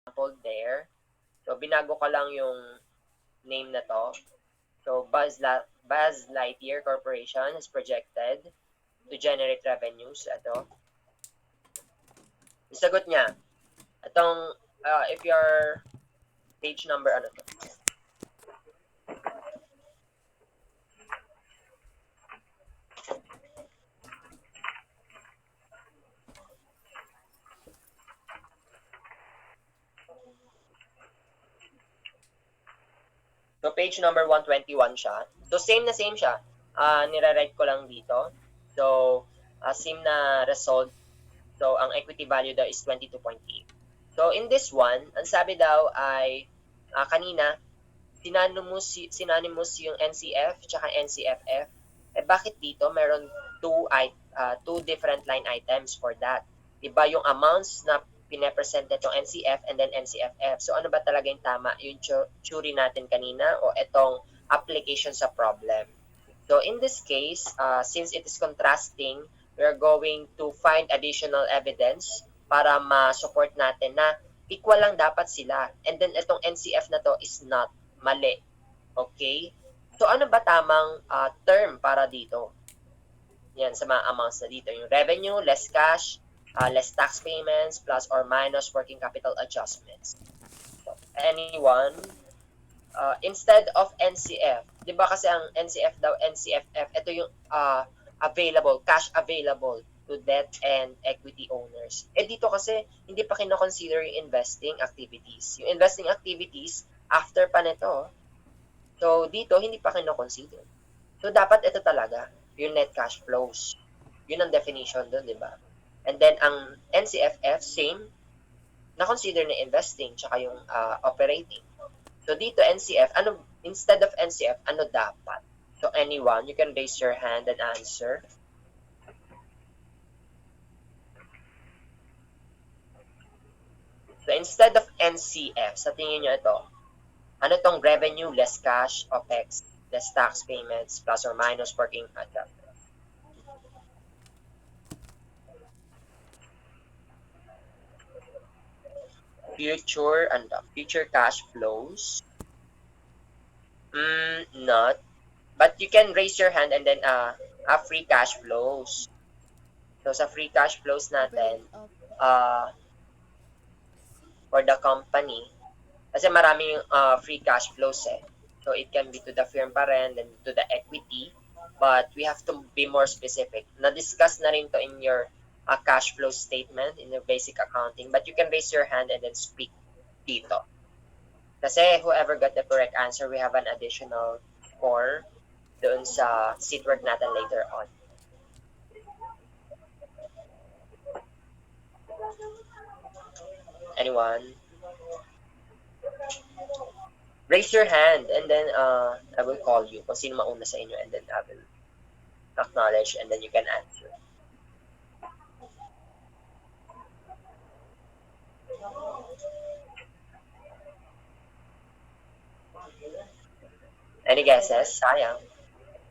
example there. So, binago ko lang yung name na to. So, Buzz Lightyear Corporation is projected to generate revenues. Ito. Yung sagot niya, itong, if your page number, ano to? So, page number 121 siya. So, same na same siya. Nire-write ko lang dito. So, same na result. So, ang equity value daw is 22.8. So, in this one, ang sabi daw ay, kanina, synonymous yung NCF tsaka NCFF. Eh, bakit dito meron two different line items for that? Iba yung amounts na pinapresent nitong NCF and then NCFF. So, ano ba talaga yung tama? Yung theory natin kanina o itong application sa problem? So, in this case, since it is contrasting, we are going to find additional evidence para ma-support natin na equal lang dapat sila. And then, itong NCF na to is not mali. Okay? So, ano ba tamang term para dito? Yan, sa mga amounts na dito. Yung revenue, less cash, less tax payments, plus or minus working capital adjustments. So, anyone? Instead of NCF, di ba kasi ang NCF daw, NCFF, ito yung available, cash available to debt and equity owners. Eh dito kasi, hindi pa kinoconsider yung investing activities. Yung investing activities, after pa nito, so dito, hindi pa kinoconsider. So dapat ito talaga, yung net cash flows. Yun ang definition doon, di ba? And then, ang NCFF, same, na-consider na investing, tsaka yung operating. So dito NCF, ano instead of NCF, ano dapat? So anyone, you can raise your hand and answer. So instead of NCF, sa tingin nyo ito, ano tong revenue less cash, OPEX, less tax payments, plus or minus working adjustment? Future cash flows. Not. But you can raise your hand and then free cash flows. So sa free cash flows natin, for the company, kasi maraming free cash flows eh. So it can be to the firm pa rin, then to the equity, but we have to be more specific. Na-discuss na rin to in your cash flow statement, in your basic accounting, but you can raise your hand and then speak dito. Kasi whoever got the correct answer, we have an additional score doon sa seatwork natin later on. Anyone? Raise your hand and then I will call you kung sino mauna sa inyo and then I will acknowledge and then you can answer. Any guesses? Sayang.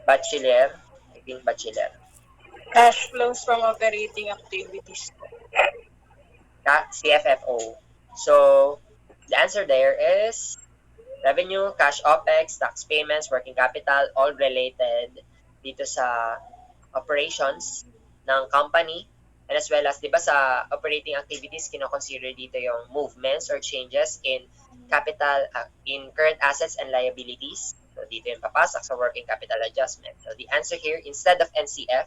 Bachelor. I think bachelor. Cash flows from operating activities. CFFO. So, the answer there is revenue, cash OPEX, tax payments, working capital, all related dito sa operations ng company. And as well as, di ba sa operating activities, kinoconsider dito yung movements or changes in capital, in current assets and liabilities. So, dito yung papasok sa working capital adjustment. So, the answer here, instead of NCF,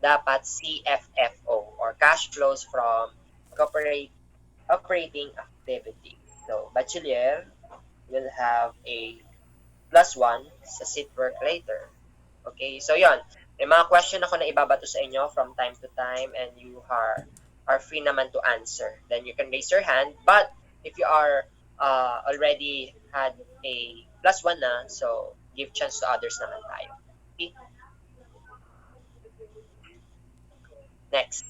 dapat CFFO or cash flows from operating activity. So, bachelor will have a +1 sa seat work later. Okay, so yon. May mga question ako na ibabato sa inyo from time to time and you are free naman to answer. Then you can raise your hand, but if you are already had a +1 na, so give chance to others naman tayo. Okay? Next.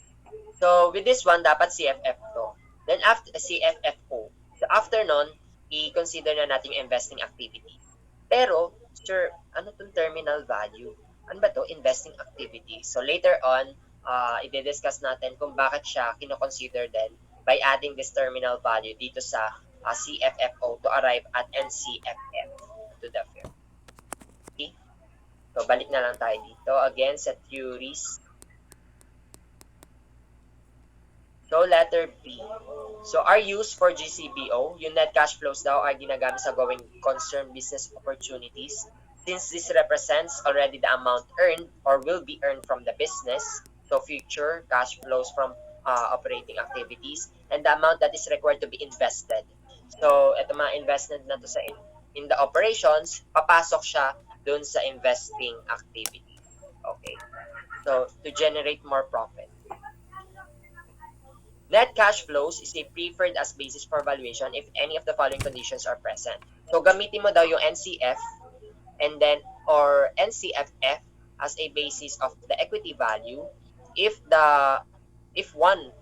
So with this one, dapat CFF to. Then after CFFO. So after nun, i-consider na natin yung investing activity. Pero, sir, ano tong terminal value? Ano ba to? Investing activity. So later on, i-discuss natin kung bakit siya kino-consider din by adding this terminal value dito sa CFFO to arrive at NCFF to the fair. Okay? So, balik na lang tayo dito. Again, sa theories. So, letter B. So, are used for GCBO. Yung net cash flows daw ay ginagamit sa going concern business opportunities. Since this represents already the amount earned or will be earned from the business, so future cash flows from operating activities, and the amount that is required to be invested. So, ito mga investment na to sa in the operations, papasok siya dun sa investing activity. Okay. So, to generate more profit. Net cash flows is a preferred as basis for valuation if any of the following conditions are present. So, gamitin mo daw yung NCF and then or NCFF as a basis of the equity value if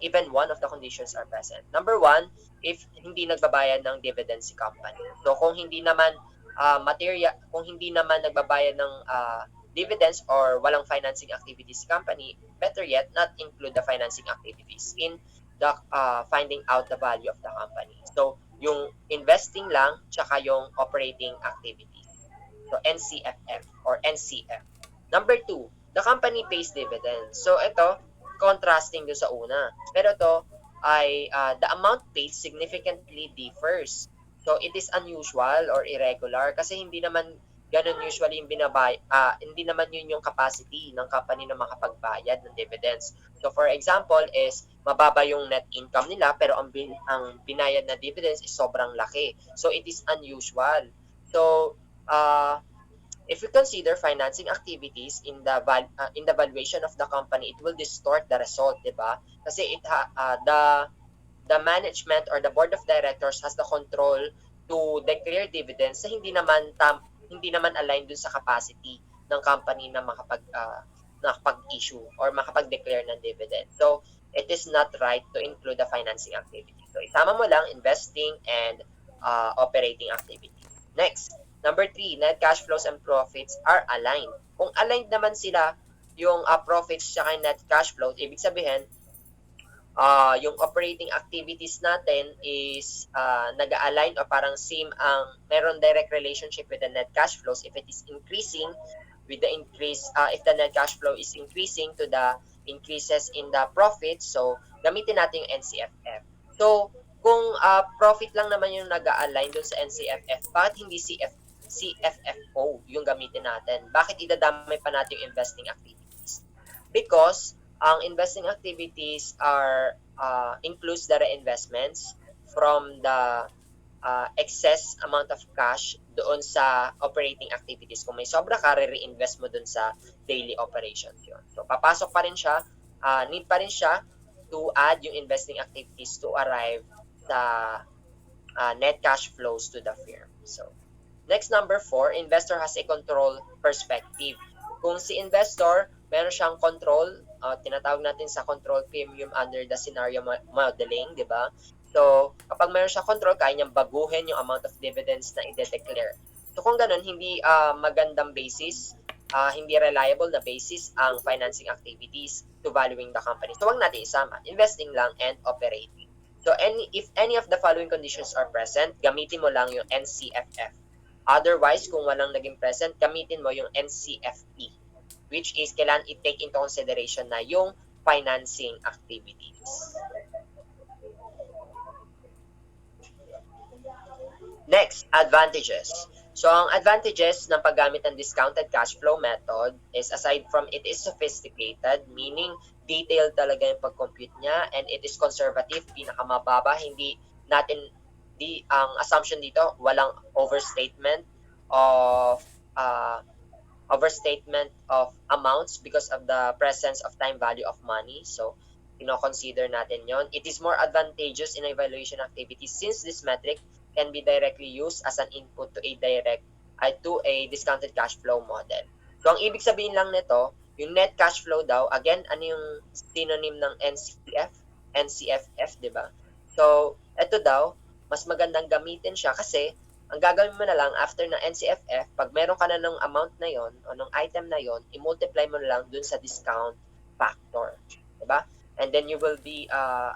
even one of the conditions are present. Number one, if hindi nagbabayad ng dividends si company. So, kung hindi naman nagbabayad ng dividends or walang financing activities company, better yet, not include the financing activities in the finding out the value of the company. So, yung investing lang, tsaka yung operating activities. So, NCFF or NCF. Number two, the company pays dividends. So, ito, contrasting do sa una. Pero ito ay the amount paid significantly differs. So, it is unusual or irregular kasi hindi naman ganun usually yung hindi naman yun yung capacity ng company na makapagbayad ng dividends. So, for example is mababa yung net income nila pero ang binayad na dividends is sobrang laki. So, it is unusual. So, if you consider financing activities in the valuation of the company, it will distort the result, di ba? Kasi the management or the board of directors has the control to declare dividends na hindi naman aligned dun sa capacity ng company na makapag-issue or makapag-declare ng dividend. So, it is not right to include the financing activity. So, isama mo lang investing and operating activity. Next, number 3, net cash flows and profits are aligned. Kung aligned naman sila, yung profits at net cash flows, ibig sabihin, yung operating activities natin is nag-align o parang same meron direct relationship with the net cash flows if it is increasing with the increase, if the net cash flow is increasing to the increases in the profits, so gamitin natin yung NCFF. So, kung profit lang naman yung nag-align dun sa NCFF, bakit hindi CFFO yung gamitin natin? Bakit idadamay pa natin yung investing activities? Because ang investing activities are includes the reinvestments from the excess amount of cash doon sa operating activities. Kung may sobra ka, re-reinvest mo doon sa daily operations yun. So, papasok pa rin siya, need pa rin siya to add yung investing activities to arrive sa net cash flows to the firm. So, next, number 4, investor has a control perspective. Kung si investor, meron siyang control, tinatawag natin sa control premium under the scenario modeling, di ba? So, kapag meron siya control, kaya niyang baguhin yung amount of dividends na i-declare. So, kung ganun, hindi magandang basis, hindi reliable na basis ang financing activities to valuing the company. So, wag natin isama. Investing lang and operating. So, if any of the following conditions are present, gamitin mo lang yung NCFF. Otherwise, kung walang naging present, gamitin mo yung NCFP, which is kailangan i-take into consideration na yung financing activities. Next, advantages. So, ang advantages ng paggamit ng discounted cash flow method is aside from it is sophisticated, meaning detailed talaga yung pag-compute niya, and it is conservative, pinakamababa, ang assumption dito, walang overstatement of amounts because of the presence of time value of money. So, consider natin yon. It is more advantageous in evaluation activities since this metric can be directly used as an input to a discounted cash flow model. So, ang ibig sabihin lang nito, yung net cash flow daw, again, ano yung synonym ng NCFF, di ba? So, ito daw, mas magandang gamitin siya kasi ang gagawin mo na lang after ng NCFF, pag meron ka na ng amount na yon o ng item na yon, i-multiply mo na lang dun sa discount factor. Diba? and then you will be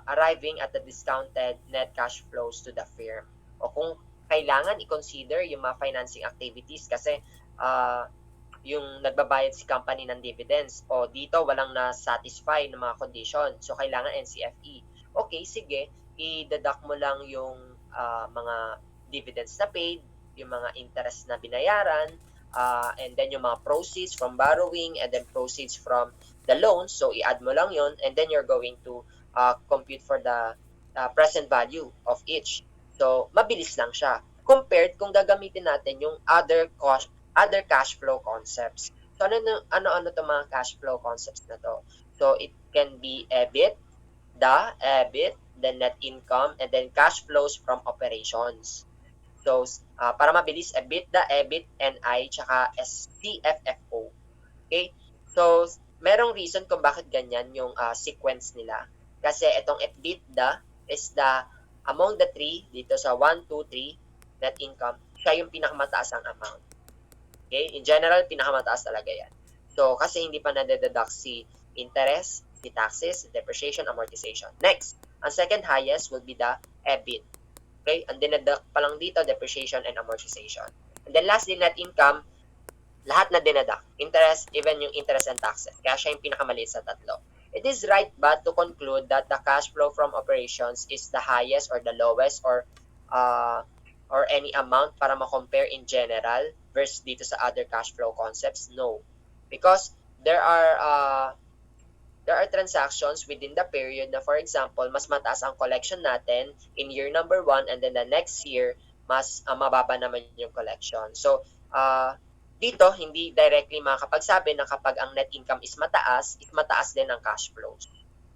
arriving at the discounted net cash flows to the firm. O kung kailangan i-consider yung mga financing activities kasi yung nagbabayad si company ng dividends o dito walang na-satisfy ng mga condition. So, kailangan NCFE. Okay, sige, i-deduct mo lang yung mga dividends na paid, yung mga interest na binayaran, and then yung mga proceeds from borrowing and then proceeds from the loans. So, i-add mo lang yon and then you're going to compute for the present value of each. So, mabilis lang siya. Compared kung gagamitin natin yung other cash flow concepts. So, ano to mga cash flow concepts na to? So, it can be EBIT, then net income, and then cash flows from operations. So, para mabilis, EBITDA, EBIT, NI, tsaka CFFO. Okay? So, merong reason kung bakit ganyan yung sequence nila. Kasi itong EBITDA is among the three, dito sa 1, 2, 3, net income, siya yung pinakamataas ang amount. Okay? In general, pinakamataas talaga yan. So, kasi hindi pa nade-deduct si interest, si taxes, depreciation, amortization. Next, ang second highest will be the EBIT. Okay? Ang dineduct pa lang dito, depreciation and amortization. And then lastly, net income, lahat na dineduct. Interest, even yung interest and taxes. Kaya siya yung pinakamaliit sa tatlo. It is right but to conclude that the cash flow from operations is the highest or the lowest or any amount para ma-compare in general versus dito sa other cash flow concepts? No. Because there are transactions within the period na, for example, mas mataas ang collection natin in year number 1 and then the next year, mas mababa naman yung collection. So, dito, hindi directly makakapagsabi na kapag ang net income is mataas din ang cash flows.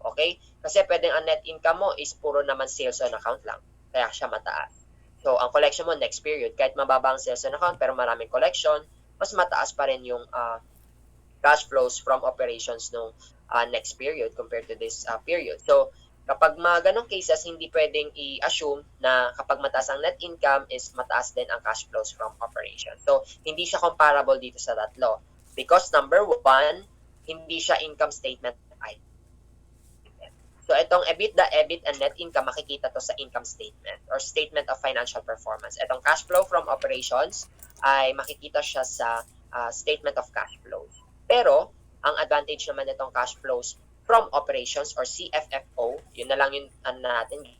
Okay? Kasi pwedeng ang net income mo is puro naman sales on account lang. Kaya siya mataas. So, ang collection mo next period, kahit mababa ang sales on account pero maraming collection, mas mataas pa rin yung cash flows from operations nung next period compared to this period. So, kapag mga ganong cases, hindi pwedeng i-assume na kapag mataas ang net income is mataas din ang cash flows from operations. So, hindi siya comparable dito sa tatlo. Because number 1, hindi siya income statement item. So, itong EBITDA, EBIT, and net income, makikita to sa income statement or statement of financial performance. Itong cash flow from operations ay makikita siya sa statement of cash flows. Pero, ang advantage naman nitong cash flows from operations or CFFO, yun na lang yung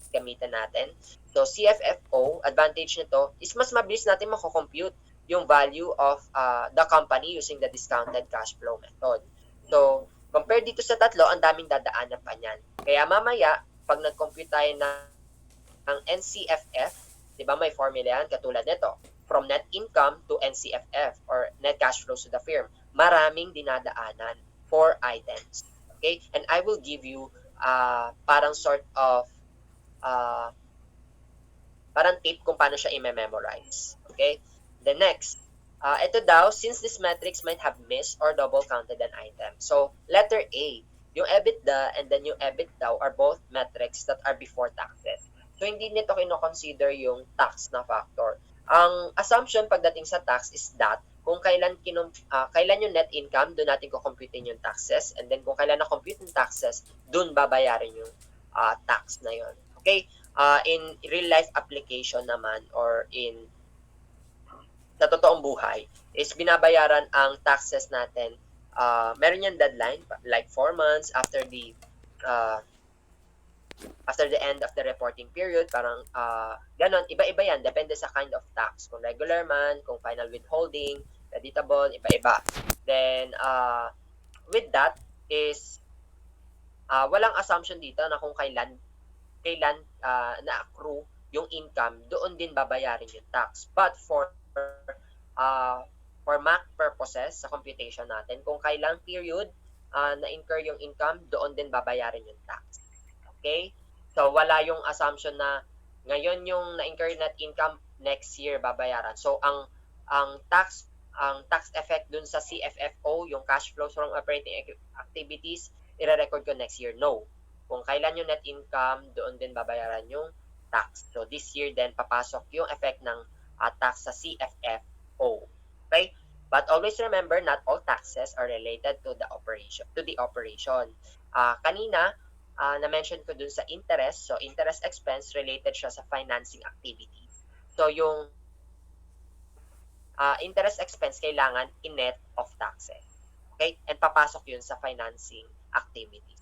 gamitan natin. So, CFFO, advantage nito is mas mabilis natin mako-compute yung value of the company using the discounted cash flow method. So, compared dito sa tatlo, ang daming dadaanan pa niyan. Kaya mamaya, pag nag-compute tayo ng NCFF, di ba may formula yan, katulad nito, from net income to NCFF or net cash flows to the firm, maraming dinadaanan, 4 items. Okay? And I will give you parang sort of parang tip kung paano siya i-memorize. Okay? The next, ito daw, since these metrics might have missed or double counted an item. So, letter A, yung EBITDA and then yung EBIT daw are both metrics that are before taxes. So, hindi nito kino-consider yung tax na factor. Ang assumption pagdating sa tax is that kung kailan yung net income, doon natin kukomputin yung taxes. And then kung kailan na-compute yung taxes, doon babayarin yung tax na yun. Okay? In real life application naman or sa totoong buhay, is binabayaran ang taxes natin. Meron yung deadline, like 4 months after the end of the reporting period, parang ganon, iba-iba yan, depende sa kind of tax. Kung regular man, kung final withholding, creditable, iba-iba. Then, with that is, walang assumption dito na kung kailan na-accrue yung income, doon din babayarin yung tax. But for math purposes, sa computation natin, kung kailang period na-incur yung income, doon din babayarin yung tax. Okay? So, wala yung assumption na ngayon yung na-incur net income, next year babayaran. So, ang tax effect dun sa CFFO, yung cash flows from operating activities, i-record ko next year. No. Kung kailan yung net income, doon din babayaran yung tax. So, this year then papasok yung effect ng tax sa CFFO. Okay? But always remember, not all taxes are related to the operation. Kanina, na-mention ko dun sa interest. So, interest expense related siya sa financing activity. So, yung interest expense kailangan in-net of taxes. Okay? And papasok yun sa financing activity.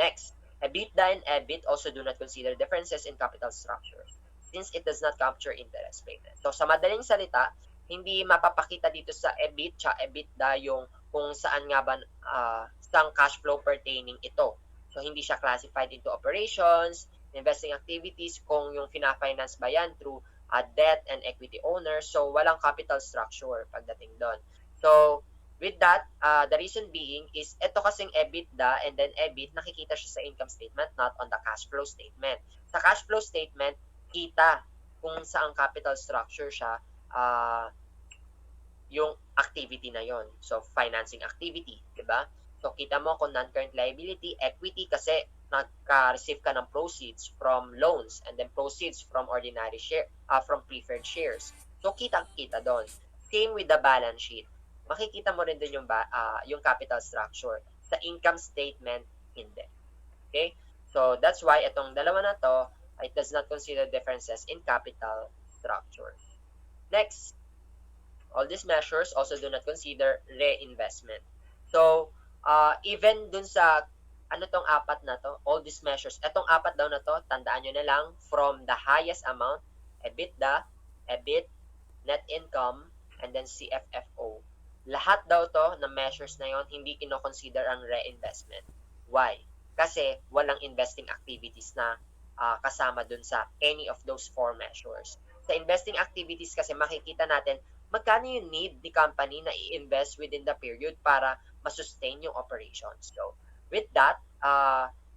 Next, EBITDA and EBIT also do not consider differences in capital structure since it does not capture interest payment. So, sa madaling salita, hindi mapapakita dito sa EBIT at EBITDA yung kung saan nga ba sang cash flow pertaining ito. So, hindi siya classified into operations, investing activities, kung yung fina-finance ba yan through debt and equity owners. So, walang capital structure pagdating doon. So, with that, the reason being is ito kasing EBITDA and then EBIT, nakikita siya sa income statement, not on the cash flow statement. Sa cash flow statement, kita kung saan capital structure siya, yung activity na yon. So, financing activity, di ba? So, kita mo kung non-current liability, equity kasi nagka-receive ka ng proceeds from loans and then proceeds from ordinary share, from preferred shares. So, kita-kita doon. Same with the balance sheet. Makikita mo rin doon yung capital structure sa income statement, hindi. Okay? So, that's why itong dalawa na to, it does not consider differences in capital structure. Next, all these measures also do not consider reinvestment. So, even dun sa, tong apat na to, all these measures, etong apat daw na to, tandaan nyo na lang, from the highest amount, EBITDA, EBIT, net income, and then CFFO. Lahat daw to na measures na yon hindi kino-consider ang reinvestment. Why? Kasi walang investing activities na kasama dun sa any of those four measures. Sa investing activities kasi makikita natin magkano yung need ni company na i-invest within the period para masustain yung operations. So, with that,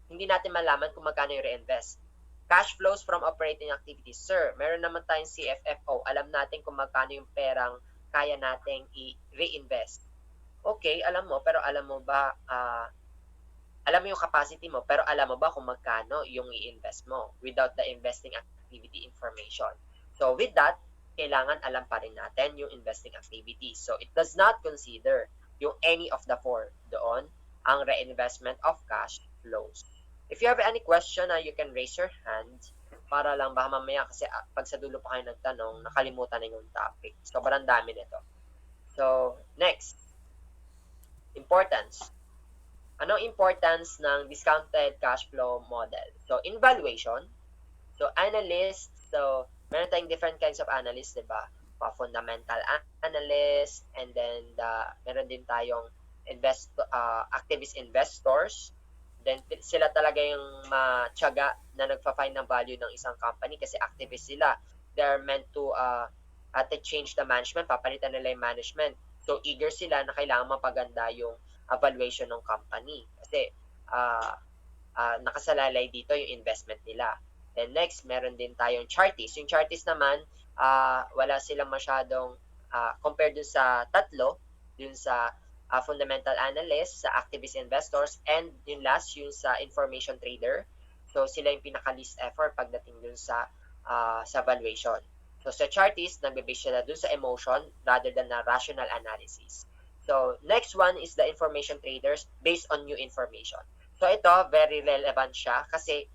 hindi natin malaman kung magkano yung reinvest. Cash flows from operating activities. Sir, meron naman tayong CFFO. Alam natin kung magkano yung perang kaya nating i-reinvest. Okay, alam mo, pero alam mo ba, alam mo yung capacity mo, pero alam mo ba kung magkano yung i-invest mo without the investing activity information? So, with that, kailangan alam pa rin natin yung investing activities. So, it does not consider yung any of the four doon, ang reinvestment of cash flows. If you have any question, you can raise your hand para lang baka mamaya kasi pag sa dulo pa kayo nagtanong, nakalimutan na yung topic. Sobrang dami nito. So, next. Importance. Anong importance ng discounted cash flow model? So, in valuation, so analyst, so meron tayong different kinds of analysts, di ba? Fundamental analyst, and then meron din tayong activist investors. Then sila talaga yung matyaga na nagpa-find ng value ng isang company kasi activist sila. They're meant to change the management, papalitan nila yung management. So eager sila na kailangan mapaganda yung valuation ng company kasi nakasalalay dito yung investment nila. Then next, meron din tayong chartist. Yung chartist naman, wala silang masyadong compared dun sa tatlo, dun sa fundamental analyst, sa activist investors, and yung last, yung sa information trader. So sila yung pinaka-least effort pagdating dun sa valuation. So sa chartist, nagbe-base sila dun sa emotion rather than na rational analysis. So next one is the information traders based on new information. So ito, very relevant siya kasi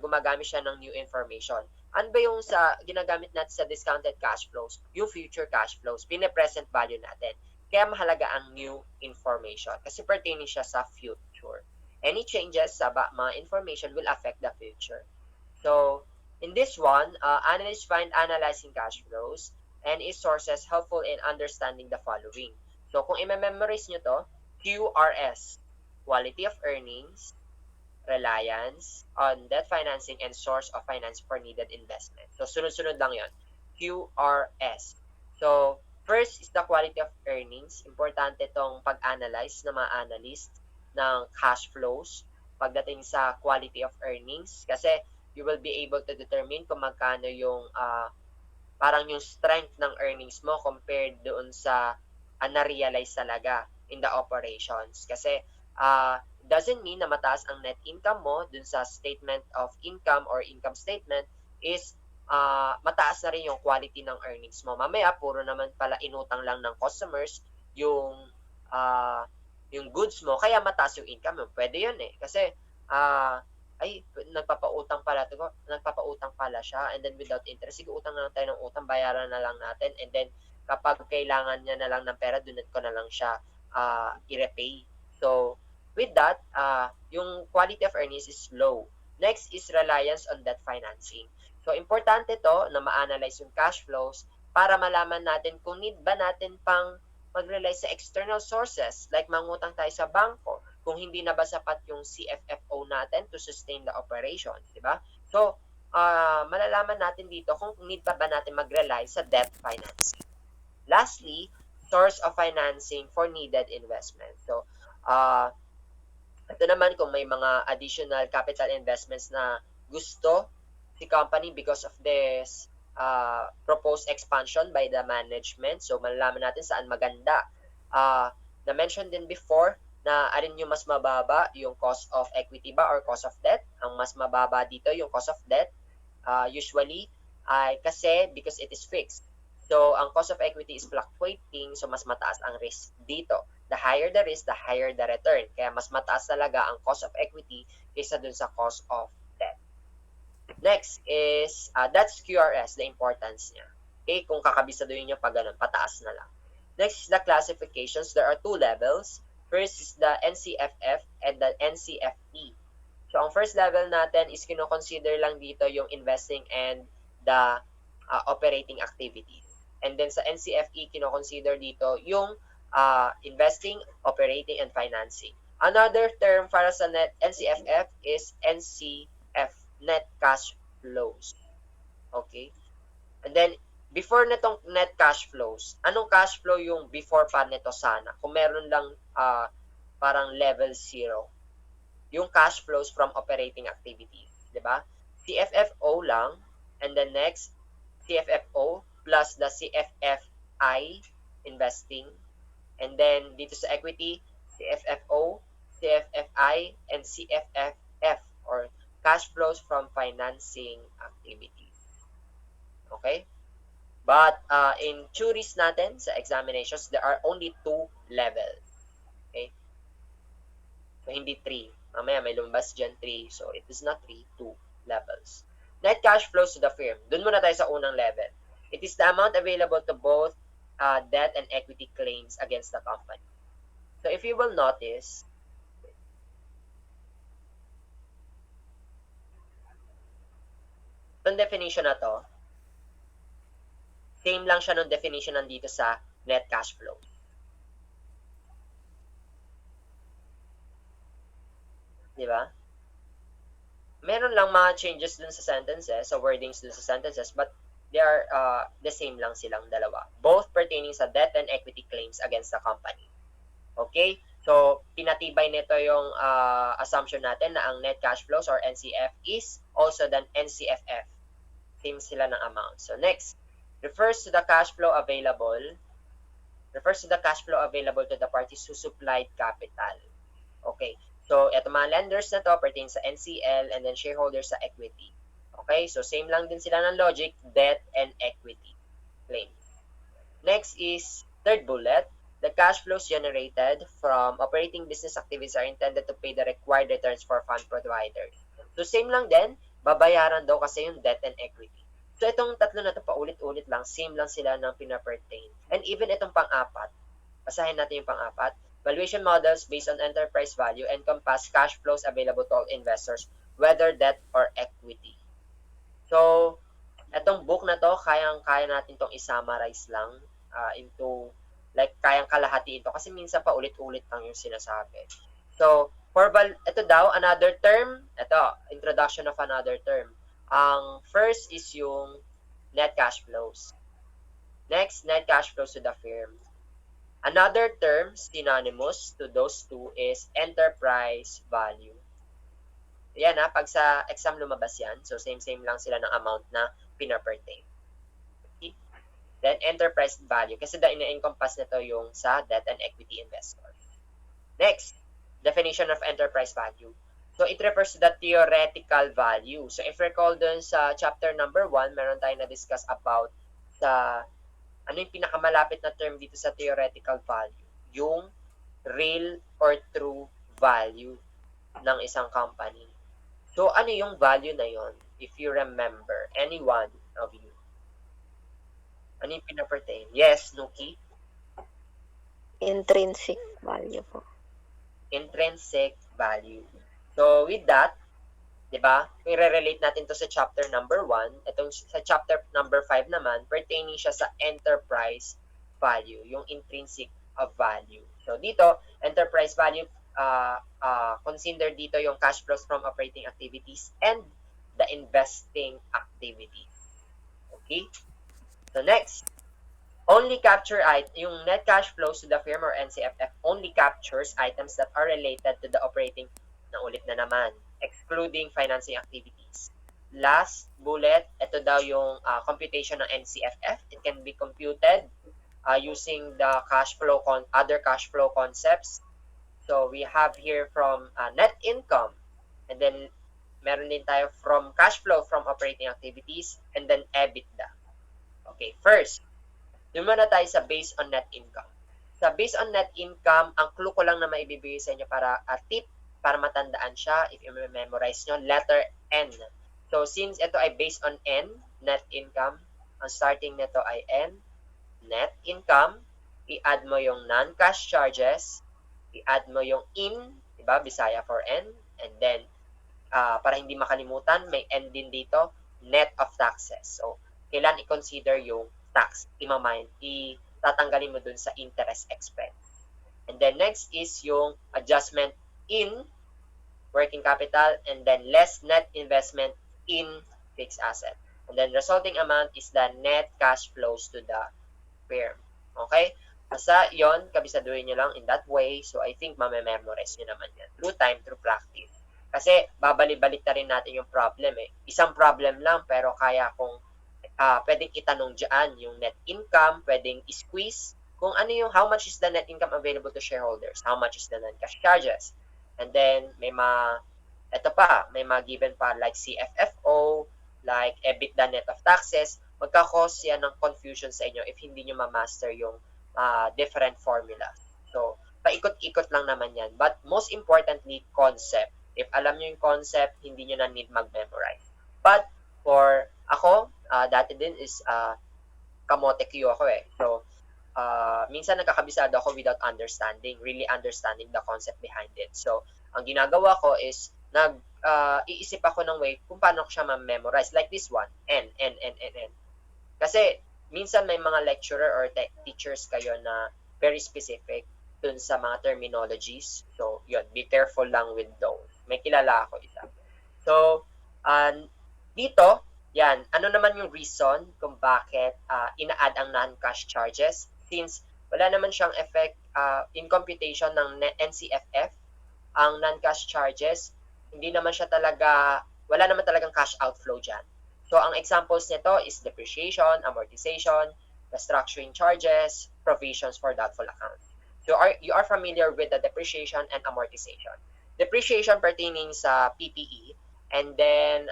gumagamit siya ng new information. Ano ba yung ginagamit natin sa discounted cash flows? Yung future cash flows, pine-present value natin. Kaya mahalaga ang new information kasi pertaining siya sa future. Any changes sa mga information will affect the future. So, in this one, analysts find analyzing cash flows and its sources helpful in understanding the following. So, kung i-memorize nyo to, QRS, quality of earnings, reliance on debt financing, and source of finance for needed investment. So, sunod-sunod lang yon. QRS. So, first is the quality of earnings. Importante itong pag-analyze ng mga analyst ng cash flows pagdating sa quality of earnings kasi you will be able to determine kung magkano yung parang yung strength ng earnings mo compared doon sa na-realize talaga in the operations. Kasi doesn't mean na mataas ang net income mo dun sa statement of income or income statement is mataas na rin yung quality ng earnings mo. Mamaya, puro naman pala inutang lang ng customers yung goods mo, kaya mataas yung income mo. Pwede yun eh. Kasi ay, nagpapautang pala siya, and then without interest, sige, utang na lang tayo ng utang, bayaran na lang natin, and then kapag kailangan niya na lang ng pera, doon ko na lang siya i-repay. So, with that, yung quality of earnings is low. Next is reliance on debt financing. So, importante to na ma-analyze yung cash flows para malaman natin kung need ba natin pang mag-rely sa external sources, like mangutang tayo sa bangko, kung hindi na ba sapat yung CFFO natin to sustain the operations, di ba? So, malalaman natin dito kung need pa ba natin mag-rely sa debt financing. Lastly, source of financing for needed investment. So, ito naman kung may mga additional capital investments na gusto si company because of this proposed expansion by the management. So, malalaman natin saan maganda. Na-mention din before na alin yung mas mababa, yung cost of equity ba or cost of debt. Ang mas mababa dito yung cost of debt. Usually, ay kasi because it is fixed. So, ang cost of equity is fluctuating, so mas mataas ang risk dito. The higher the risk, the higher the return. Kaya mas mataas talaga ang cost of equity kaysa dun sa cost of debt. Next is, that's QRS, the importance niya. Okay, kung kakabisaduhin nyo pag ganun, pataas na lang. Next is the classifications. There are two levels. First is the NCFF and the NCFE. So, ang first level natin is kino-consider lang dito yung investing and the operating activities. And then sa NCFE, kino-consider dito yung investing, operating, and financing. Another term para sa NCFF is NCF, net cash flows. Okay? And then, before nitong net cash flows, anong cash flow yung before pa nito sana? Kung meron lang parang level 0, yung cash flows from operating activities, di ba? CFFO lang, and then next, CFFO plus the CFFI investing, and then dito sa equity, CFFO, CFFI, and CFFF or cash flows from financing activities. Okay? But in theories natin sa examinations, there are only 2 levels. Okay? So, hindi 3. Mamaya may lumabas dyan 3. So, it is not 3, 2 levels. Net cash flows to the firm. Doon muna tayo sa unang level. It is the amount available to both debt and equity claims against the company. So, if you will notice, itong definition na to, same lang siya nung definition nandito sa net cash flow. Di ba? Meron lang mga changes dun sa sentences, sa wordings dun sa sentences, but they are the same lang silang dalawa. Both pertaining sa debt and equity claims against the company. Okay? So, pinatibay nito yung assumption natin na ang net cash flows or NCF is also than NCFF. Same sila ng amount. So, next, refers to the cash flow available to the parties who supplied capital. Okay. So, eto mga lenders na to pertain sa NCL and then shareholders sa equity. Okay. So, same lang din sila ng logic, debt and equity claims. Next is third bullet. The cash flows generated from operating business activities are intended to pay the required returns for fund providers. So, same lang din, babayaran daw kasi yung debt and equity. So, itong tatlo na ito, paulit-ulit lang, same lang sila ng pinapertain. And even itong pang-apat, basahin natin yung pang-apat, valuation models based on enterprise value encompass cash flows available to all investors, whether debt or equity. So, itong book na to, kayang-kaya natin itong i-summarize lang into, like, kayang kalahati ito kasi minsan pa ulit-ulit lang yung sinasabi. So, ito daw, another term, ito, introduction of another term. Ang first is yung net cash flows. Next, net cash flows to the firm. Another term, synonymous to those two, is enterprise value. Yan pag sa exam lumabas yan. So, same lang sila ng amount na pinapertain. Okay? Then, enterprise value. Kasi ina-encompass nito yung sa debt and equity investors. Next, definition of enterprise value. So, it refers to the theoretical value. So, if recall dun sa chapter number 1, meron tayong na-discuss about sa ano yung pinakamalapit na term dito sa theoretical value? Yung real or true value. ng isang company. So, ano yung value na yon? If you remember, any one of you. Ano yung pinapertain? Yes, Nuki? Intrinsic value po. Intrinsic value. So, with that, di ba, i-relate natin to sa chapter number 1. Itong sa chapter number 5 naman, pertaining siya sa enterprise value, yung intrinsic of value. So, dito, enterprise value, consider dito yung cash flows from operating activities and the investing activity. Okay? So, next, only capture yung net cash flows to the firm or NCFF only captures items that are related to the operating, na ulit na naman, excluding financing activities. Last bullet, ito daw yung computation ng NCFF. It can be computed using the cash flow other cash flow concepts. So we have here from net income, and then meron din tayo from cash flow from operating activities, and then EBITDA. Okay, first, doon muna tayo sa based on net income. Sa based on net income, ang clue ko lang na maibibigay sa inyo para tip, para matandaan siya, if i-memorize nyo, letter N. So, since ito ay based on N, net income, ang starting nito ay N, net income, i-add mo yung non-cash charges, i-add mo yung in, diba, Bisaya for N, and then, para hindi makalimutan, may N din dito, net of taxes. So, kailan i-consider yung tax, itatanggalin mo dun sa interest expense. And then next is yung adjustment in working capital, and then less net investment in fixed asset. And then resulting amount is the net cash flows to the firm. Okay? Basta yon, kabisaduhin nyo lang in that way. So I think mamememorize nyo naman yan. Through time, through practice. Kasi babalik-balik na rin natin yung problem eh. Isang problem lang, pero kaya kung pwedeng itanong dyan yung net income, pwedeng squeeze kung ano yung how much is the net income available to shareholders, how much is the non-cash charges. And then may given pa like CFFO, like EBITDA net of taxes. Magka-cause yan ng confusion sa inyo if hindi nyo ma-master yung different formulas. So, paikot-ikot lang naman yan. But most importantly, concept. If alam nyo yung concept, hindi nyo na need mag-memorize. But for ako, dati din is kamote Q ako eh. So, minsan nagkakabisado ako without really understanding the concept behind it. So, ang ginagawa ko is iisip ako ng way kung paano ko siya ma-memorize. Like this one, N. Kasi, minsan may mga lecturer or teachers kayo na very specific dun sa mga terminologies. So, yun, be careful lang with those. May kilala ako isa. So, dito, yan, ano naman yung reason kung bakit ina-add ang non-cash charges? Since wala naman siyang effect in computation ng NCFF, ang non-cash charges, wala naman talagang cash outflow dyan. So, ang examples nito is depreciation, amortization, restructuring charges, provisions for doubtful accounts. So, you are familiar with the depreciation and amortization. Depreciation pertaining sa PPE, and then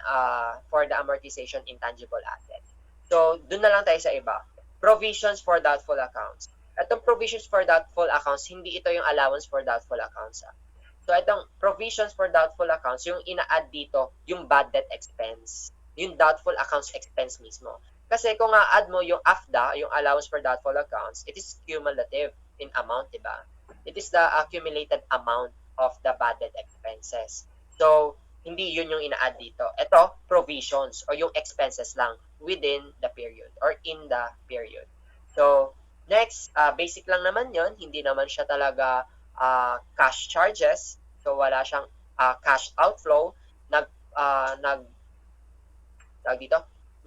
for the amortization intangible assets. So, dun na lang tayo sa iba. Provisions for doubtful accounts. Itong provisions for doubtful accounts, hindi ito yung allowance for doubtful accounts. So, itong provisions for doubtful accounts, yung ina-add dito, yung bad debt expense. Yung doubtful accounts expense mismo. Kasi kung a-add mo yung AFDA, yung allowance for doubtful accounts, it is cumulative in amount, diba? It is the accumulated amount of the bad debt expenses. So, hindi yun yung ina-add dito. Ito, provisions or yung expenses lang within the period or in the period. So, next, basic lang naman yun. Hindi naman siya talaga cash charges. So, wala siyang cash outflow.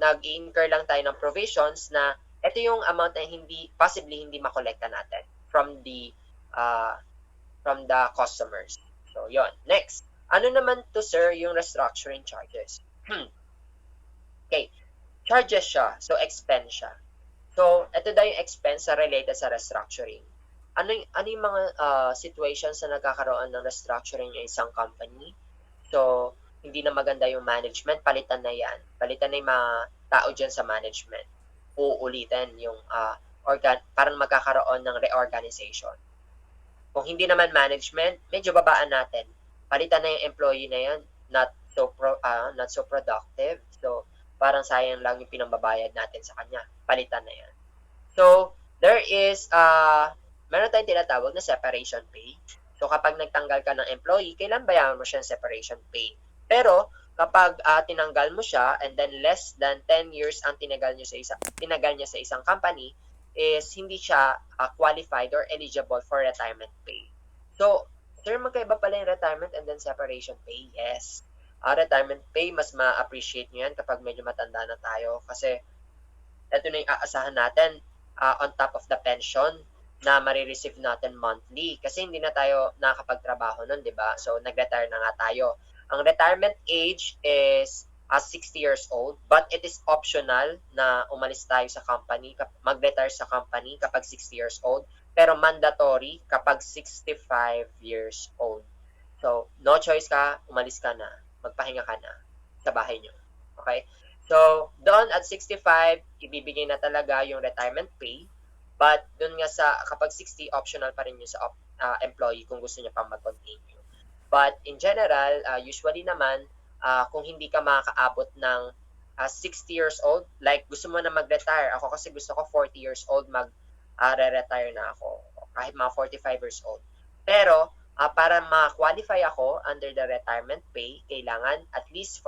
Nag-i-incur lang tayo ng provisions na ito yung amount na possibly hindi makolekta natin from the customers. So, yon. Next. Ano naman to, sir, yung restructuring charges? Okay. Charges siya. So, expense siya. So, ito daw yung expense na related sa restructuring. Ano yung mga situations na nagkakaroon ng restructuring ng isang company? So, hindi na maganda yung management, palitan na yan. Palitan na yung mga tao dyan sa management. Uulitin yung parang magkakaroon ng reorganization. Kung hindi naman management, medyo babaan natin. palitan na yung employee na yan, not so productive. So, parang sayang lang yung pinambabayad natin sa kanya. Palitan na yan. So, there is, meron tayong tinatawag na separation pay. So, kapag nagtanggal ka ng employee, kailan bayaran mo siya ng separation pay? Pero, kapag tinanggal mo siya and then less than 10 years ang tinagal niya sa isang company, is hindi siya qualified or eligible for retirement pay. So, sir, magkaiba pala yung retirement and then separation pay? Yes. Retirement pay, mas ma-appreciate nyo yan kapag medyo matanda na tayo kasi ito na yung aasahan natin on top of the pension na marireceive natin monthly kasi hindi na tayo nakakapagtrabaho nun, di ba? So, nag-retire na nga tayo. Ang retirement age is 60 years old, but it is optional na umalis tayo sa company, mag-retire sa company kapag 60 years old, pero mandatory kapag 65 years old. So, no choice ka, umalis ka na, magpahinga ka na sa bahay nyo. Okay? So, doon at 65, ibibigay na talaga yung retirement pay. But, doon nga sa, kapag 60, optional pa rin yun sa employee kung gusto niya pang mag-continue. But, in general, usually naman, kung hindi ka makakaabot ng 60 years old, like gusto mo na mag-retire, ako kasi gusto ko 40 years old re-retire na ako, kahit mga 45 years old. Pero, para ma-qualify ako under the retirement pay, kailangan at least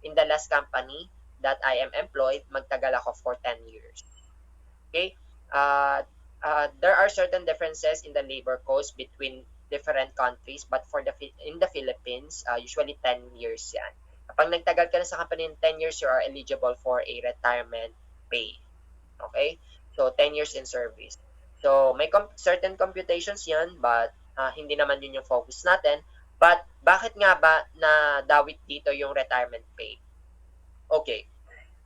in the last company that I am employed, magtagal ako for 10 years. Okay? There are certain differences in the labor codes between different countries, but in the Philippines, usually 10 years yan. Kapag nagtagal ka na sa company in 10 years, you are eligible for a retirement pay. Okay? So, 10 years in service. So, may certain computations yan, but hindi naman yun yung focus natin. But, bakit nga ba na dawit dito yung retirement pay? Okay.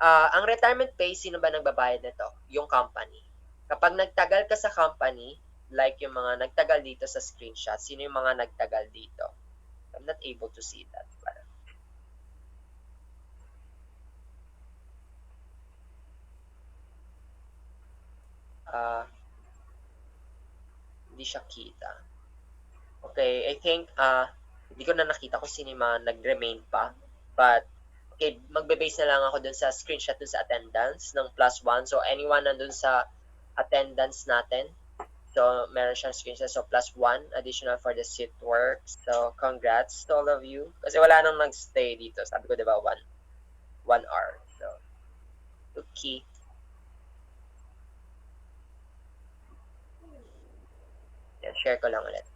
Ang retirement pay, sino ba nagbabayad nito? Yung company. Kapag nagtagal ka sa company, like yung mga nagtagal dito sa screenshot, sino yung mga nagtagal dito? I'm not able to see that. Hindi siya kita. Okay, I think, hindi ko na nakita kung sino yung mga nag-remain pa. But, okay, magbe-base na lang ako dun sa screenshot dun sa attendance ng +1. So, anyone nandun sa attendance natin, so meron siyang screenshot. So, +1 additional for the seat work. So, congrats to all of you. Kasi wala nang nag-stay dito. Sabi ko, diba, 1 hour. So, okay. Yan, share ko lang ulit.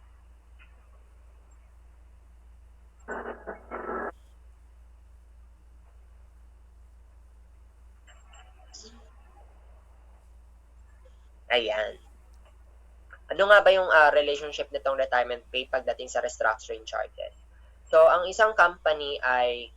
Ayan. Ano nga ba yung relationship nitong retirement pay pagdating sa restructuring charges? So, ang isang company ay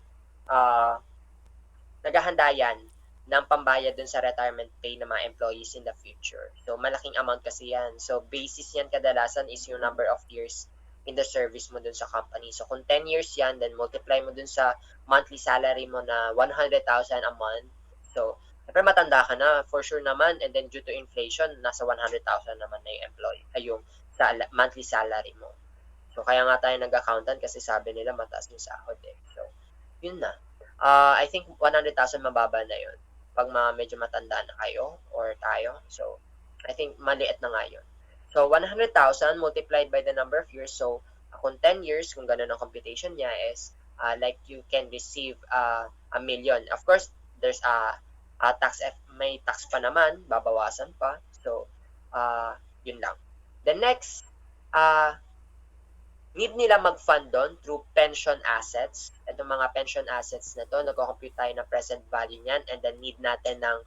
naghahanda yan ng pambayad dun sa retirement pay ng mga employees in the future. So, malaking amount kasi yan. So, basis yan kadalasan is yung number of years in the service mo dun sa company. So, kung 10 years yan, then multiply mo dun sa monthly salary mo na 100,000 a month. So, siyempre matanda ka na, for sure naman, and then due to inflation, nasa 100,000 naman na yung employee, ay yung monthly salary mo. So, kaya nga tayo nag-accountant kasi sabi nila mataas yung sahod eh. So, yun na. I think 100,000 mababa na yun pag medyo matanda na kayo or tayo. So, I think maliit na nga yun. So, 100,000 multiplied by the number of years. So, kung 10 years, kung ganun ang computation niya is, like you can receive 1 million. Of course, there's may tax pa naman, babawasan pa. So, yun lang. The next, need nila mag-fund doon through pension assets. Itong mga pension assets na to, nag-compute tayo ng present value niyan and then need natin ng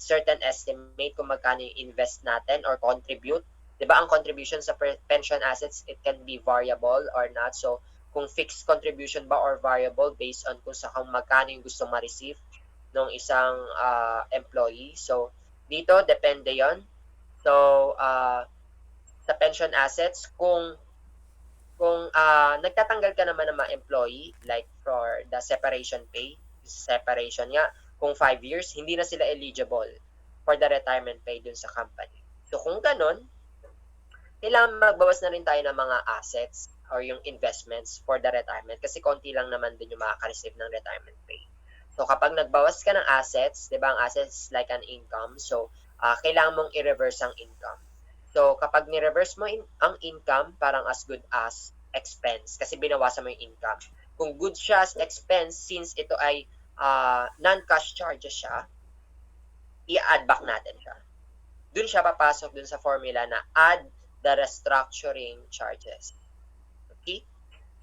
certain estimate kung magkano yung invest natin or contribute. Diba ang contribution sa pension assets, it can be variable or not. So, kung fixed contribution ba or variable based on kung magkano yung gusto ma-receive ng isang employee. So, dito, depende yon. So, sa pension assets, kung nagtatanggal ka naman ng mga employee, like for the separation pay, separation nga, kung 5 years, hindi na sila eligible for the retirement pay dun sa company. So, kung ganun, kailangan magbawas na rin tayo ng mga assets. or yung investments for the retirement kasi konti lang naman din yung makaka-receive ng retirement pay. So kapag nagbawas ka ng assets, 'di ba, ang assets is like an income. So kailangan mong i-reverse ang income. So kapag ni-reverse mo ang income, parang as good as expense kasi binawasan mo yung income. Kung good siya as expense, since ito ay non-cash charges siya, i-add back natin siya. Dun siya papasok dun sa formula na add the restructuring charges. Okay?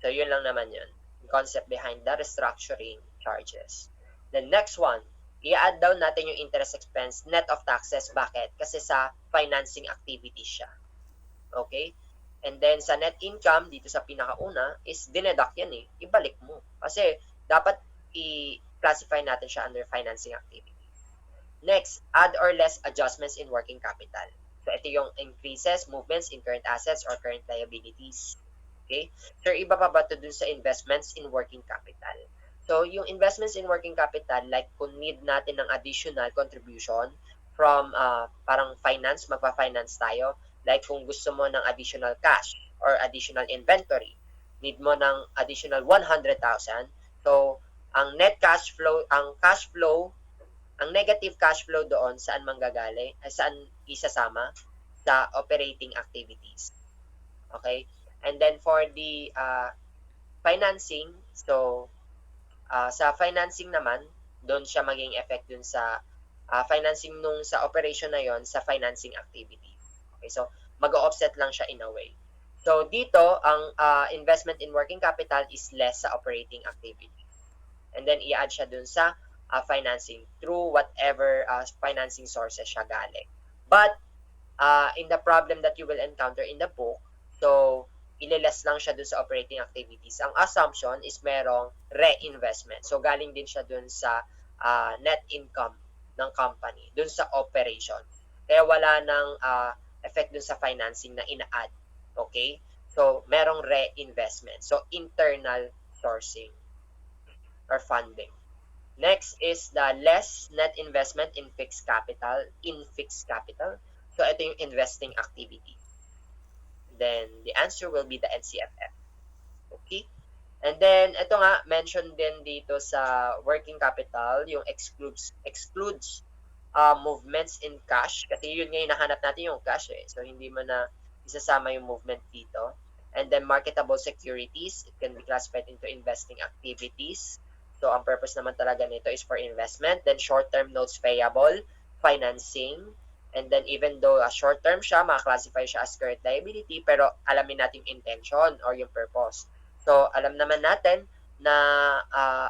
So, yun lang naman yun. Yung concept behind the restructuring charges. The next one, i-add down natin yung interest expense net of taxes. Bakit? Kasi sa financing activities siya. Okay? And then, sa net income, dito sa pinakauna, is dineduct yan eh. Ibalik mo. Kasi, dapat i-classify natin siya under financing activity. Next, add or less adjustments in working capital. So, ito yung increases, movements in current assets or current liabilities. Okay? So, iba pa ba ito dun sa investments in working capital? So, yung investments in working capital, like kung need natin ng additional contribution from parang finance, magpa-finance tayo. Like kung gusto mo ng additional cash or additional inventory, need mo ng additional 100,000. So, ang net cash flow, ang negative cash flow doon, saan manggagaling? Saan isasama? Sa operating activities. Okay? And then for the financing, so sa financing naman, doon siya maging effect dun sa financing nung sa operation na yon sa financing activity. Okay, so mag-offset lang siya in a way. So dito, ang investment in working capital is less sa operating activity. And then i-add siya dun sa financing through whatever financing sources siya galing. But in the problem that you will encounter in the book, so ililes lang siya dun sa operating activities. Ang assumption is merong reinvestment. So, galing din siya dun sa net income ng company, dun sa operation. Kaya wala nang effect dun sa financing na ina-add. Okay? So, merong reinvestment. So, internal sourcing or funding. Next is the less net investment in fixed capital. So, ito yung investing activity. Then the answer will be the NCFF. Okay? And then, ito nga, mentioned din dito sa working capital, yung excludes movements in cash. Kasi yun nga, hinahanap natin yung cash eh. So, hindi mo na isasama yung movement dito. And then, marketable securities, it can be classified into investing activities. So, ang purpose naman talaga nito is for investment. Then, short-term notes payable, financing. And then, even though short-term siya, maka-classify siya as current liability, pero alamin natin yung intention or yung purpose. So, alam naman natin na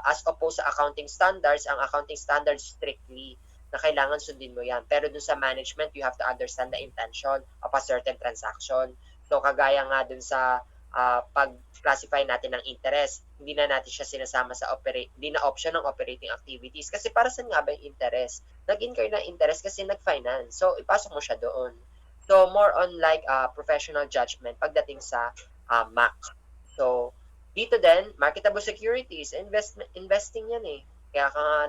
as opposed sa accounting standards, ang accounting standards strictly na kailangan sundin mo yan. Pero dun sa management, you have to understand the intention of a certain transaction. So, kagaya nga dun sa pag-classify natin ng interest, hindi na natin siya sinasama sa hindi na option ng operating activities. Kasi para saan nga ba yung interest? Nag-incur na interest kasi nag-finance. So, ipasok mo siya doon. So, more on like professional judgment pagdating sa MAC. So, dito din, marketable securities, investing yan eh. Kaya ka nga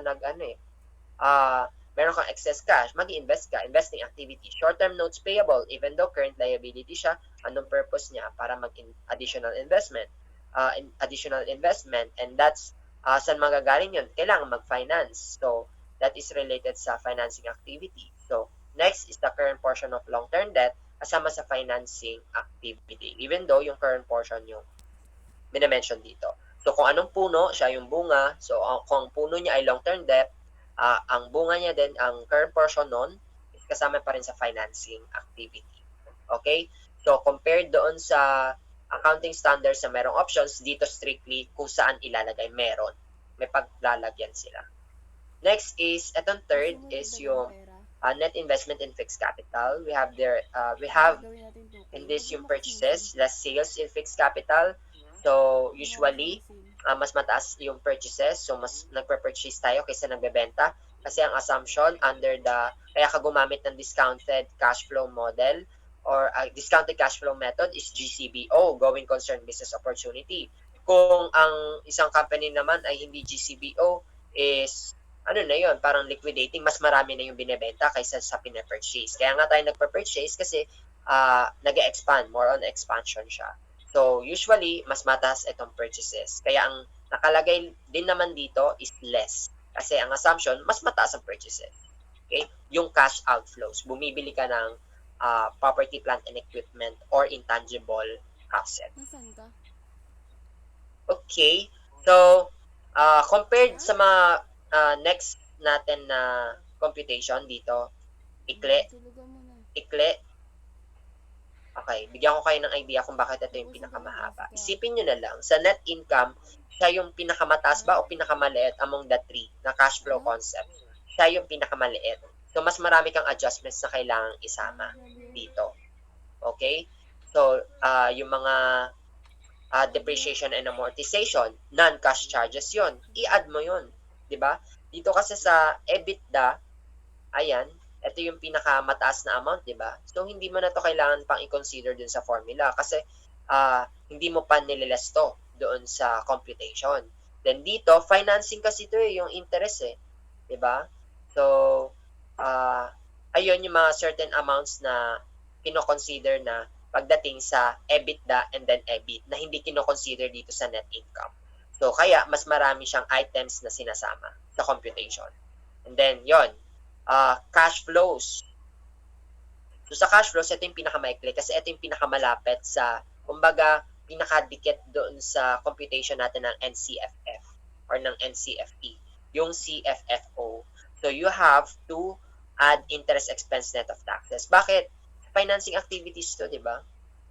meron kang excess cash, mag-invest ka, investing activity. Short-term notes payable, even though current liability siya, anong purpose niya? Para mag-additional investment. And that's saan magagaling yun? Kailangan mag-finance. So, that is related sa financing activity. So, next is the current portion of long-term debt kasama sa financing activity. Even though yung current portion yung minamention dito. So, kung anong puno, siya yung bunga. So, kung ang puno niya ay long-term debt, ang bunga niya din, ang current portion nun, is kasama pa rin sa financing activity. Okay? So, compared doon sa accounting standards na merong options, dito strictly kung saan ilalagay meron. May paglalagyan sila. Next is, etong third is yung net investment in fixed capital. We have in this yung purchases, less sales in fixed capital. So, usually, mas mataas yung purchases. So, mas nagpe-purchase tayo kaysa nagbebenta. Kasi ang assumption kaya ka gumamit ng discounted cash flow model or discounted cash flow method is GCBO, Going Concern Business Opportunity. Kung ang isang company naman ay hindi GCBO, is, parang liquidating, mas marami na yung binebenta kaysa sa pina-purchase. Kaya nga tayo nagpe-purchase kasi nag-expand, more on expansion siya. So, usually, mas mataas itong purchases. Kaya ang nakalagay din naman dito is less. Kasi ang assumption, mas mataas ang purchases. Okay? Yung cash outflows. Bumibili ka ng property, plant, and equipment or intangible asset. Nasaan ka? Okay. So, compared sa mga next natin na computation dito, ikli, Tulugan mo na. Okay, bigyan ko kayo ng idea kung bakit ito yung pinakamahaba. Isipin nyo na lang, sa net income, siya yung pinakamataas ba o pinakamaliit among the three na cash flow concept? Siya yung pinakamaliit. So, mas marami kang adjustments na kailangang isama dito. Okay? So, yung mga depreciation and amortization, non-cash charges yon, i-add mo yon, di ba? Dito kasi sa EBITDA, ayan, ito yung pinakamataas na amount, di ba? So, hindi mo na to kailangan pang i-consider dun sa formula kasi hindi mo pa nililes to doon sa computation. Then dito, financing kasi ito yung interest di ba? So, ayun yung mga certain amounts na kino-consider na pagdating sa EBITDA and then EBIT na hindi kino-consider dito sa net income. So, kaya mas marami siyang items na sinasama sa computation. And then, yon, cash flows. So, sa cash flows, ito yung pinakamaikli kasi ito yung pinakamalapit sa, kumbaga, pinakadikit doon sa computation natin ng NCFF or ng NCFE, yung CFFO. So, you have to add interest expense net of taxes. Bakit? Financing activities to, di ba?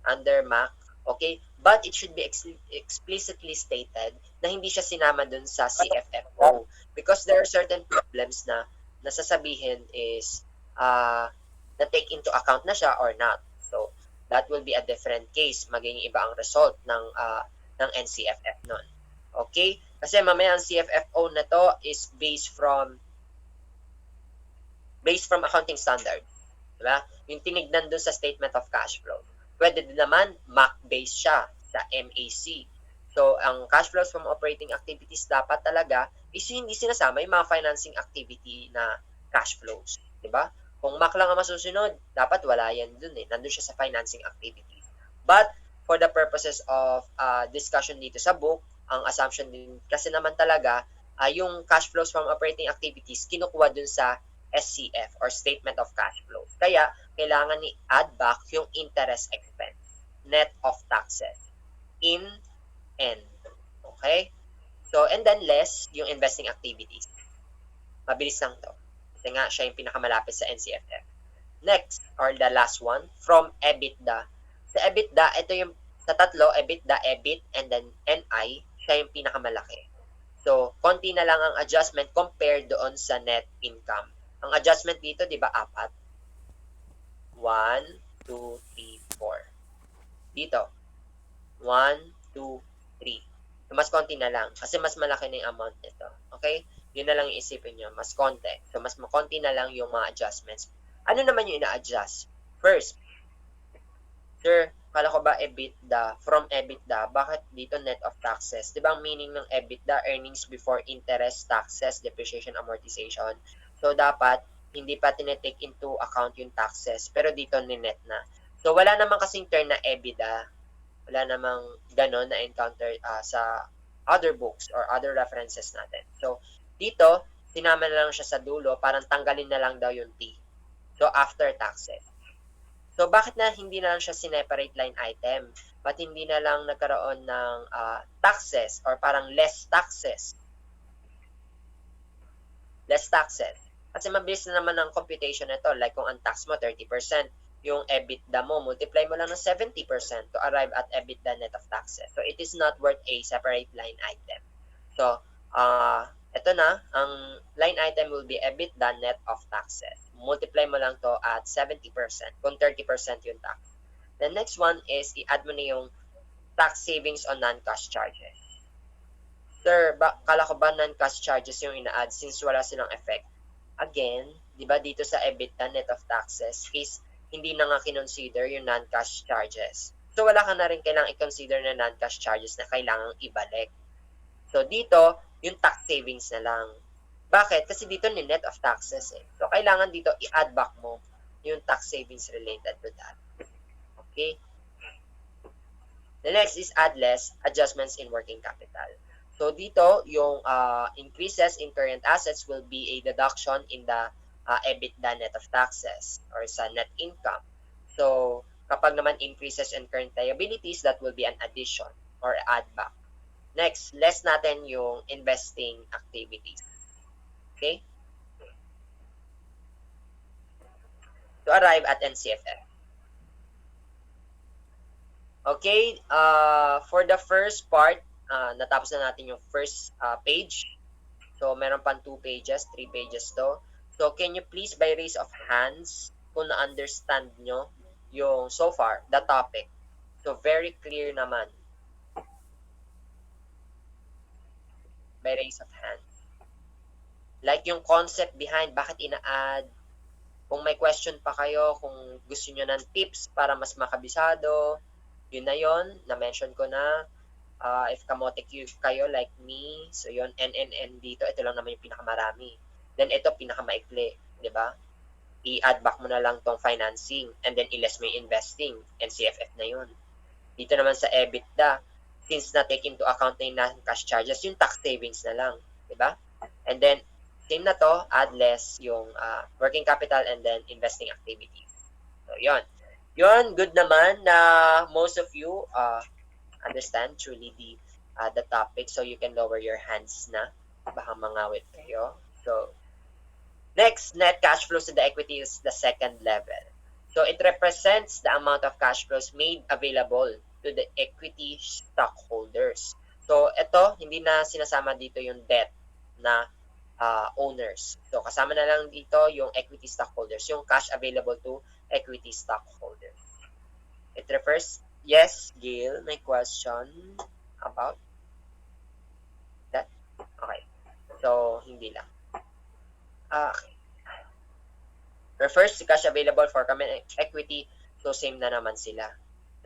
Under MAC. Okay? But it should be explicitly stated na hindi siya sinama doon sa CFFO because there are certain problems na nasasabihin is na take into account na siya or not. So, that will be a different case. Magiging iba ang result ng NCFF nun. Okay? Kasi mamaya ang CFFO na to is based from accounting standard. Diba? Yung tinignan dun sa statement of cash flow. Pwede din naman, MAC-based siya sa MAC. So, ang cash flows from operating activities dapat talaga is hindi sinasama yung mga financing activity na cash flows. Diba? Kung MAC lang ang masusunod, dapat wala yan dun Nandun siya sa financing activities. But, for the purposes of discussion dito sa book, ang assumption din kasi naman talaga, yung cash flows from operating activities, kinukuha dun sa SCF or Statement of Cash Flow. Kaya, kailangan ni-add back yung interest expense, net of taxes, in and. Okay? So, and then less yung investing activities. Mabilis lang to. Kasi nga, siya yung pinakamalapit sa NCFF. Next, or the last one, from EBITDA. Sa EBITDA, ito yung, sa tatlo, EBITDA, EBIT, and then NI, siya yung pinakamalaki. So, konti na lang ang adjustment compared doon sa net income. Ang adjustment dito, di ba, 4? 1, 2, 3, 4. Dito, 1, 2, 3. So, mas konti na lang kasi mas malaki na yung amount nito. Okay? Yun na lang yung isipin nyo. Mas konti. So, mas konti na lang yung mga adjustments. Ano naman yung ina-adjust? First, sir, kala ko ba EBITDA? From EBITDA, bakit dito net of taxes? Di ba ang meaning ng EBITDA, earnings before interest, taxes, depreciation, amortization? So, dapat, hindi pa tinetake into account yung taxes, pero dito ni-net na. So, wala namang kasing term na EBITDA. Wala namang ganon na encounter sa other books or other references natin. So, dito, sinama na lang siya sa dulo, parang tanggalin na lang daw yung T. So, after taxes. So, bakit na hindi na lang siya sineparate line item? Ba't hindi na lang nagkaroon ng taxes or parang less taxes? Less taxes. Kasi mabilis na naman ang computation nito. Like kung ang tax mo 30%, yung EBITDA mo, multiply mo lang ng 70% to arrive at EBITDA net of taxes. So, it is not worth a separate line item. So, ito na, ang line item will be EBITDA net of taxes. Multiply mo lang to at 70% kung 30% yung tax. The next one is, i-add mo na yung tax savings on non-cash charges. Sir, kala ko ba non-cash charges yung ina-add since wala silang effect? Again, di ba dito sa EBITDA net of taxes is hindi na nga kinonsider yung non-cash charges. So, wala ka na rin kailangang i-consider na non-cash charges na kailangang ibalik. So, dito, yung tax savings na lang. Bakit? Kasi dito ni net of taxes So, kailangan dito i-add back mo yung tax savings related to that. Okay? The next is add less adjustments in working capital. So dito, yung increases in current assets will be a deduction in the EBITDA net of taxes or sa net income. So kapag naman increases in current liabilities, that will be an addition or add back. Next, less natin yung investing activities. Okay? To arrive at NCFF. Okay, for the first part, natapos na natin yung first page. So, meron pang 2 pages, 3 pages to. So, can you please, by raise of hands, kung na-understand nyo yung so far, the topic. So, very clear naman. By raise of hands. Like yung concept behind, bakit ina-add. Kung may question pa kayo, kung gusto nyo ng tips para mas makabisado, yun na yun, na-mention ko na. If kamote kayo like me, so yun, NNN dito, ito lang naman yung pinakamarami. Then ito, pinakamaikli, di ba? I-add back mo na lang tong financing and then i-less mo yung investing, NCFF na yun. Dito naman sa EBITDA, since na take into account na yung cash charges, yung tax savings na lang, di ba? And then, same na to, add less yung working capital and then investing activity. So, yun. Yun, good naman na most of you understand truly the topic, so you can lower your hands na. Baka mangawit kayo. So, next, net cash flows to the equity is the second level. So, it represents the amount of cash flows made available to the equity stockholders. So, ito, hindi na sinasama dito yung debt na owners. So, kasama na lang dito yung equity stockholders, yung cash available to equity stockholders. It refers, yes, Gail, may question about that? Okay. So, hindi lang. Okay. Refers to cash available for common equity. So, same na naman sila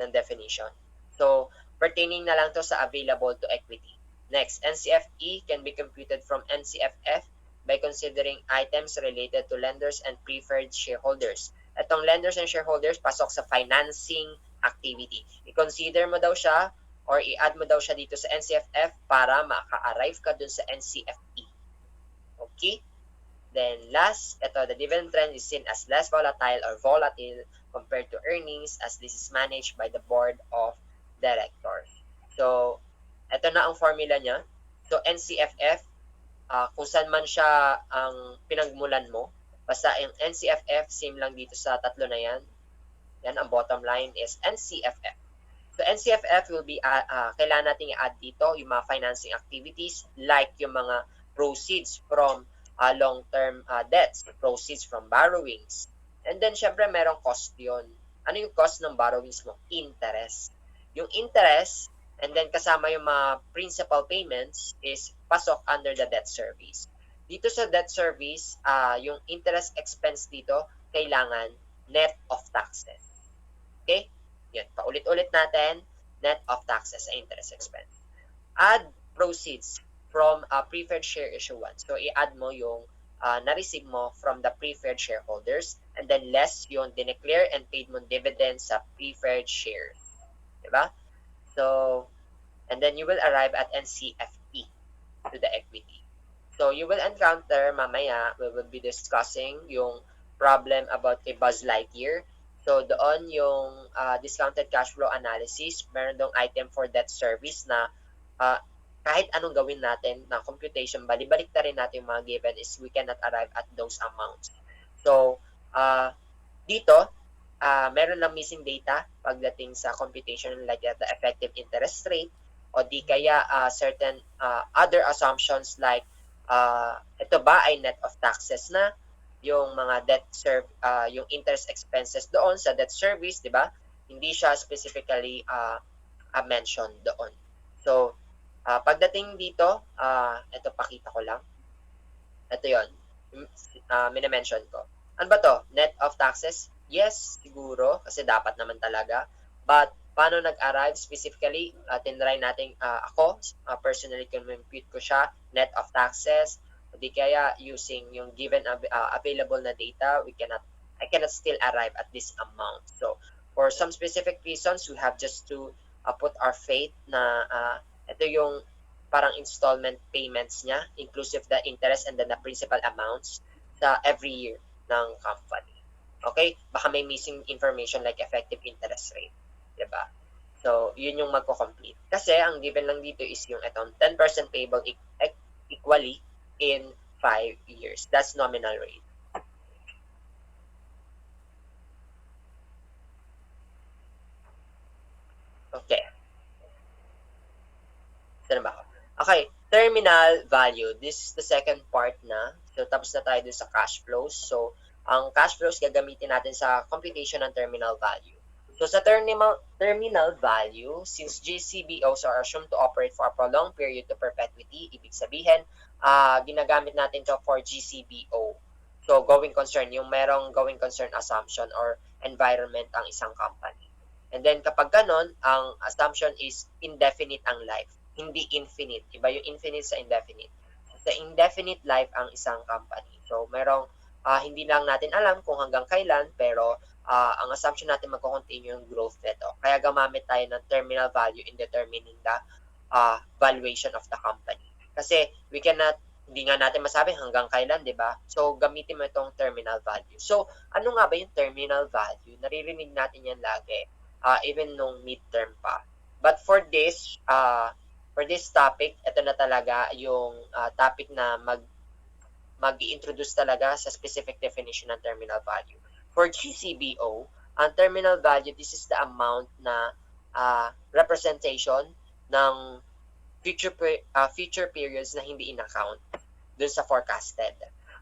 ng definition. So, pertaining na lang to sa available to equity. Next, NCFE can be computed from NCFF by considering items related to lenders and preferred shareholders. Itong lenders and shareholders, pasok sa financing activity. I-consider mo daw siya or i-add mo daw siya dito sa NCFF para maka-arrive ka dun sa NCFE. Okay? Then last, ito, the dividend trend is seen as less volatile or volatile compared to earnings as this is managed by the board of directors. So, ito na ang formula niya. So, NCFF, kung saan man siya ang pinagmulan mo, basta yung NCFF, same lang dito sa tatlo na yan. Yan, ang bottom line is NCFF. So, NCFF will be, kailangan natin i-add dito yung mga financing activities like yung mga proceeds from long-term debts, proceeds from borrowings. And then, syempre, merong cost yun. Ano yung cost ng borrowings mo? Interest. Yung interest, and then kasama yung mga principal payments is pasok under the debt service. Dito sa debt service, yung interest expense dito, kailangan net of taxes. Okay? Yan, paulit-ulit natin, net of taxes sa interest expense. Add proceeds from preferred share issuance. So, i-add mo yung na-receive mo from the preferred shareholders and then less yung dineclare and paid mo dividends sa preferred shares. Diba? So, and then you will arrive at NCFE to the equity. So, you will encounter mamaya, we will be discussing yung problem about a Buzz Lightyear. So, doon yung discounted cash flow analysis, meron dong item for debt service na kahit anong gawin natin na computation, balik na rin natin yung mga given is we cannot arrive at those amounts. So, dito, meron lang missing data pagdating sa computation like the effective interest rate o di kaya certain other assumptions like ito ba ay net of taxes na yung mga debt yung interest expenses doon sa debt service, di ba? Hindi siya specifically mentioned doon. So, pagdating dito, ito pakita ko lang. Ito yon, minamention ko. Ano ba to? Net of taxes? Yes, siguro, kasi dapat naman talaga. But, paano nag-arrive specifically? Tinry natin, ako, personally, compute ko siya, net of taxes. O di kaya, using yung given available na data, I cannot still arrive at this amount. So, for some specific reasons, we have just to put our faith na ito yung parang installment payments niya, inclusive the interest and then the principal amounts sa every year ng company. Okay? Baka may missing information like effective interest rate. Diba? So, yun yung magko-complete. Kasi, ang given lang dito is yung itong 10% payable equally in 5 years. That's nominal rate. Okay. Saan ba ako? Okay. Terminal value. This is the second part na. So, tapos na tayo dun sa cash flows. So, ang cash flows gagamitin natin sa computation ng terminal value. So, sa terminal value, since GCBOs are assumed to operate for a prolonged period to perpetuity, ibig sabihin, ginagamit natin to for GCBO. So, going concern, yung merong going concern assumption or environment ang isang company. And then, kapag ganon, ang assumption is indefinite ang life, hindi infinite. Iba yung infinite sa indefinite. Sa indefinite life ang isang company. So, merong hindi lang natin alam kung hanggang kailan, pero ang assumption natin magko-continue yung growth nito. Kaya gamamit tayo ng terminal value in determining the valuation of the company. Kasi hindi nga natin masabi hanggang kailan, di ba? So, gamitin mo itong terminal value. So, ano nga ba yung terminal value? Naririnig natin yan lagi, even nung midterm pa. But for this topic, ito na talaga yung topic na mag-i-introduce talaga sa specific definition ng terminal value. For GCBO, ang terminal value, this is the amount na representation ng future periods na hindi in-account dun sa forecasted.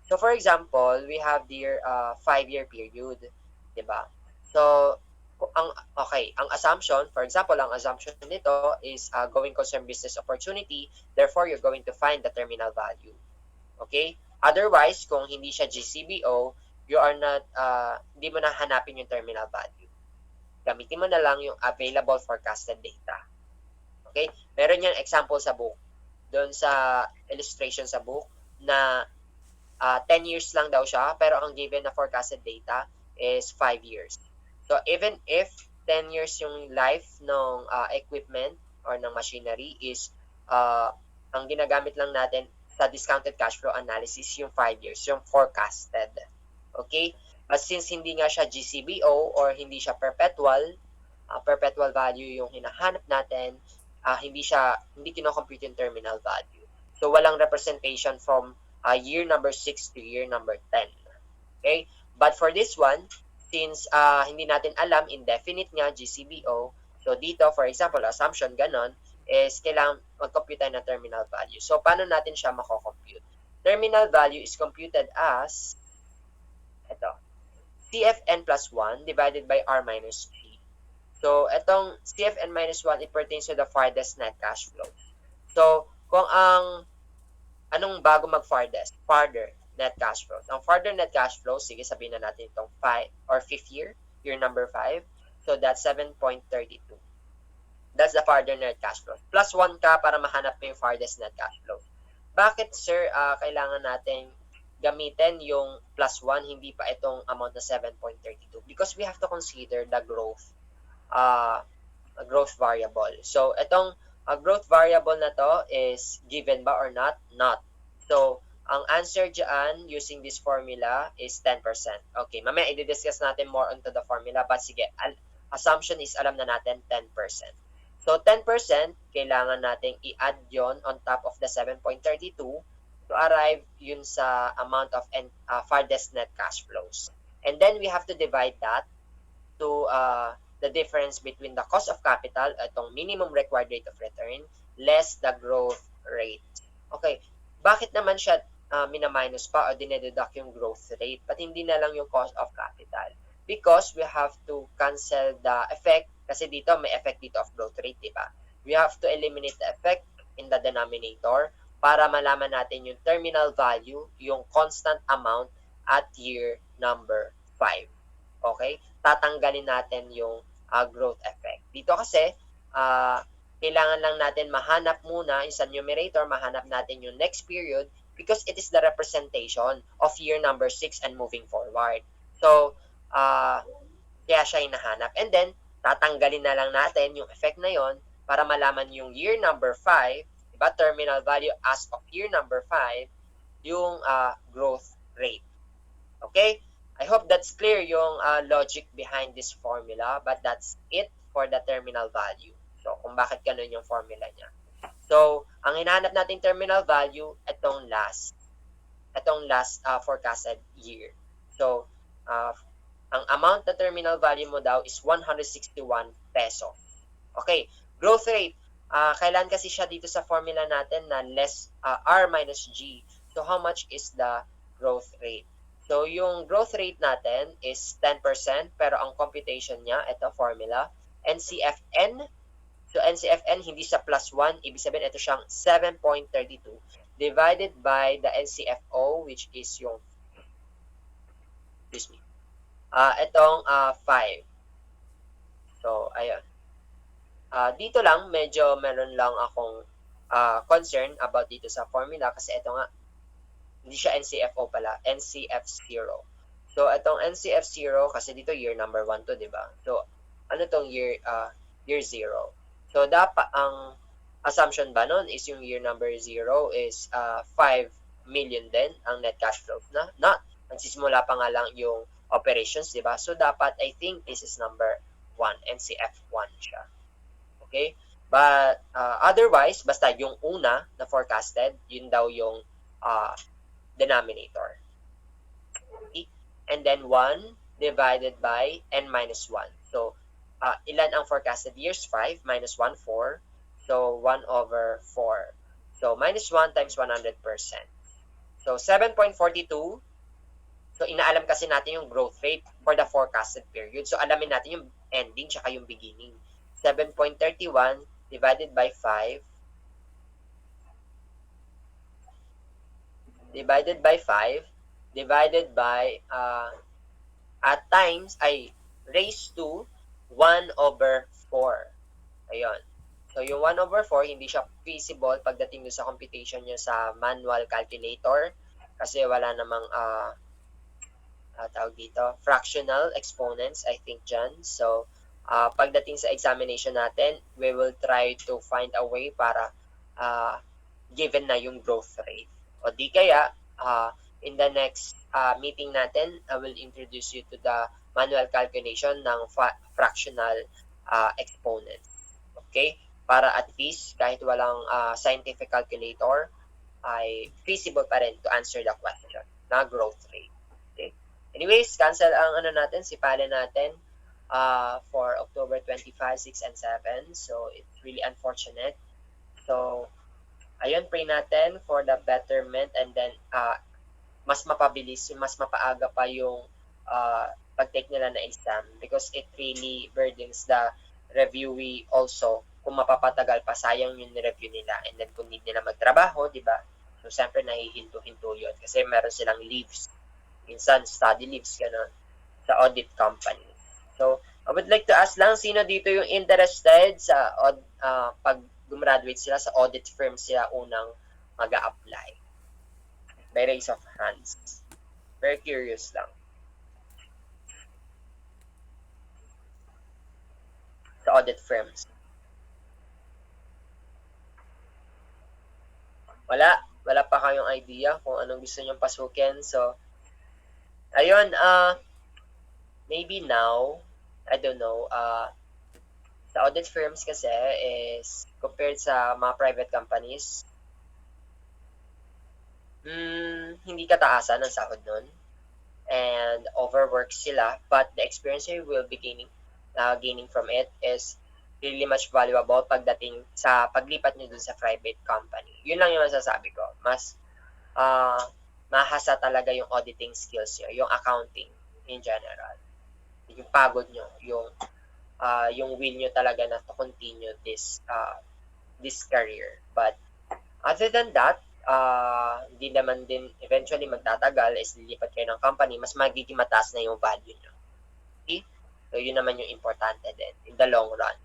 So, for example, we have their 5-year period, diba? So, ang assumption, for example, ang assumption nito is going concern business opportunity, therefore, you're going to find the terminal value. Okay? Otherwise, kung hindi siya GCBO, you are not, hindi mo na hanapin yung terminal value. Gamitin mo na lang yung available forecasted data. Okay? Meron yung example sa book. Doon sa illustration sa book na 10 years lang daw siya, pero ang given na forecasted data is 5 years. So, even if 10 years yung life ng equipment or ng machinery is, ang ginagamit lang natin sa discounted cash flow analysis yung 5 years, yung forecasted. Okay? But since hindi nga siya GCBO or hindi siya perpetual value yung hinahanap natin, hindi kino-compute yung terminal value. So, walang representation from year number 6 to year number 10. Okay? But for this one, since hindi natin alam, indefinite nga, GCBO, so dito, for example, assumption ganon, is kailangan mag-compute tayo ng terminal value. So, paano natin siya mako-compute? Terminal value is computed as CFN plus 1 divided by R minus G. So, itong CFN minus 1, it pertains to the farthest net cash flow. So, kung anong bago mag-farthest? Farther net cash flow. Ang farther net cash flow, sige sabihin na natin itong 5 or 5th year number 5. So, that's 7.32. That's the farther net cash flow. Plus 1 ka para mahanap mo yung farthest net cash flow. Bakit, sir, kailangan natin gamitin yung plus 1, hindi pa itong amount na 7.32? Because we have to consider the growth variable. So, itong growth variable na to is given ba or not? Not. So, ang answer dyan using this formula is 10%. Okay, mamaya i-discuss natin more onto the formula, but sige, assumption is alam na natin 10%. So, 10%, kailangan nating i-add yon on top of the 7.32 to arrive yun sa amount of farthest net cash flows. And then, we have to divide that to the difference between the cost of capital, itong minimum required rate of return, less the growth rate. Okay, bakit naman siya minaminus pa o dinededuct yung growth rate, but hindi na lang yung cost of capital? Because we have to cancel the effect, kasi dito may effect dito of growth rate, diba? We have to eliminate the effect in the denominator para malaman natin yung terminal value, yung constant amount at year number 5. Okay? Tatanggalin natin yung growth effect. Dito kasi, kailangan lang natin mahanap muna yung sa numerator, mahanap natin yung next period because it is the representation of year number 6 and moving forward. So, kaya siya hinahanap. And then, tatanggalin na lang natin yung effect na yon para malaman yung year number 5, diba? Terminal value as of year number 5, yung growth rate. Okay? I hope that's clear yung logic behind this formula, but that's it for the terminal value. So, kung bakit ganun yung formula niya. So, ang hinahanap natin terminal value, itong last forecasted year. So, ang amount na terminal value mo daw is 161 peso. Okay, growth rate. Kailan kasi siya dito sa formula natin na less R minus G. So, how much is the growth rate? So, yung growth rate natin is 10%, pero ang computation niya, ito formula, NCFN. So, NCFN, hindi sa plus 1, ibig sabihin ito siyang 7.32 divided by the NCFO, which is yung, itong 5. So, ayun. Dito lang, medyo meron lang akong concern about dito sa formula kasi ito nga, hindi siya NCFO pala, NCF0. So, itong NCF0, kasi dito year number 1 to, diba? So, ano tong year 0? So, dapat, ang assumption ba nun is yung year number 0 is 5 million din ang net cash flow na. Not, nagsisimula pa nga lang yung operations, diba? So, dapat, I think this is number 1, NCF1 siya. Okay? But, otherwise, basta yung una na forecasted, yun daw yung denominator. Okay? And then 1 divided by n minus 1. So, ilan ang forecasted years? 5 minus 1, 4. So, 1 over 4. So, minus 1 times 100%. So, 7.42. So, inaalam kasi natin yung growth rate for the forecasted period. So, alamin natin yung ending tsaka yung beginning. 7.31 divided by 5 divided by at times ay raised to 1 over 4. Ayun. So, yung 1 over 4, hindi siya feasible pagdating sa computation niya sa manual calculator kasi wala namang tawag dito, fractional exponents, I think dyan. So, pagdating sa examination natin, we will try to find a way para given na yung growth rate. O di kaya, in the next meeting natin, I will introduce you to the manual calculation ng fractional exponent. Okay? Para at least, kahit walang scientific calculator, ay feasible pa rin to answer the question na growth rate. Okay? Anyways, cancel ang natin, sipalin natin for October 25, 6, and 7. So, it's really unfortunate. So, ayun, pray natin for the betterment and then mas mapabilis, mas mapaaga pa yung pag-take nila na exam because it really burdens the reviewee also. Kung mapapatagal pa, sayang yung review nila and then kung need nila magtrabaho, di ba? So, siyempre nahihinto-hinto yun kasi meron silang leaves. Minsan, study leaves, gano'n, sa audit company. So, I would like to ask lang, sino dito yung interested sa pag gumraduate sila sa audit firm sila unang mag-a-apply? By raise of hands. Very curious lang. Sa audit firms. Wala pa kayong idea kung anong gusto nyong pasukin. So, ayun, maybe now, I don't know, sa audit firms kasi is compared sa mga private companies, hindi kataasan ang sahod nun. And overwork sila, but the experience you will be gaining from it is really much valuable pagdating sa paglipat nyo dun sa private company. Yun lang yung masasabi ko. Mas mahasa talaga yung auditing skills nyo, yung accounting in general. Yung pagod nyo, yung will nyo talaga na to continue this career. But other than that, hindi naman din eventually magtatagal is lilipat kayo ng company, mas magiging mataas na yung value nyo. Okay? So, yun naman yung importante din in the long run.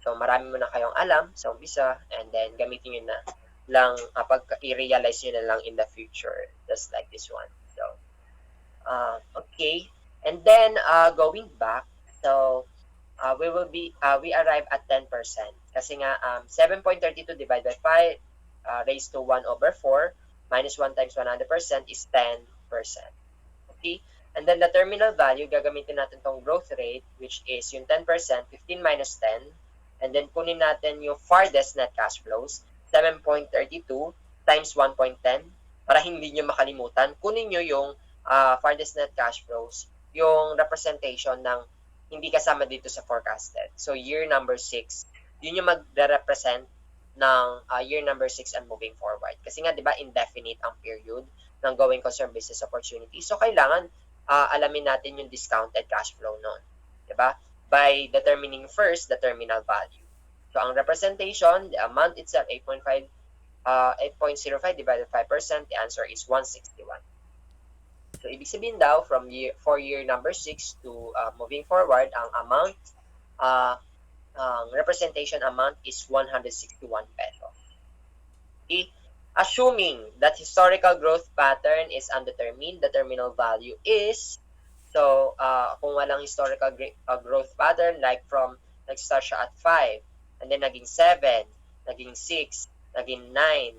So, marami mo na kayong alam sa umpisa and then gamitin nyo na lang pag i-realize nyo na lang in the future, just like this one. So, okay. And then, going back, so, we arrive at 10%. Kasi nga, 7.32 divided by 5 raised to 1 over 4 minus 1 times 100% is 10%. Okay? And then the terminal value, gagamitin natin tong growth rate, which is yung 10%, 15 minus 10. And then kunin natin yung farthest net cash flows, 7.32 times 1.10. Para hindi nyo makalimutan, kunin nyo yung farthest net cash flows, yung representation ng hindi kasama dito sa forecasted. So year number 6, yun yung magre-represent ng year number 6 and moving forward. Kasi nga, di ba, indefinite ang period ng going concern business opportunity. So, kailangan alamin natin yung discounted cash flow nun. Di ba? By determining first the terminal value. So, ang representation, the amount itself, 8.05 divided by 5%, the answer is 161. So, ibig sabihin daw, for year number 6 to moving forward, ang amount, representation amount is 161 pesos. Okay? Assuming that historical growth pattern is undetermined, the terminal value is, so kung walang historical growth pattern, like from nag-start siya at 5, and then naging 7, naging 6, naging 9,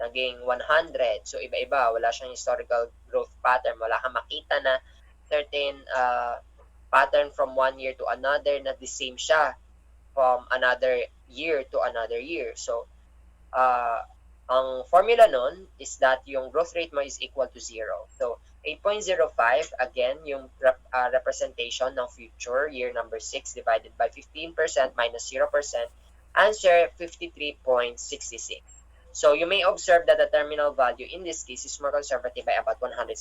naging 100. So iba-iba, wala siyang historical growth pattern. Wala kang makita na certain pattern from one year to another na the same siya from another year to another year. So ang formula nun is that yung growth rate mo is equal to 0. So 8.05, again, yung representation ng future, year number 6 divided by 15% minus 0%, answer 53.66. So you may observe that the terminal value in this case is more conservative by about 107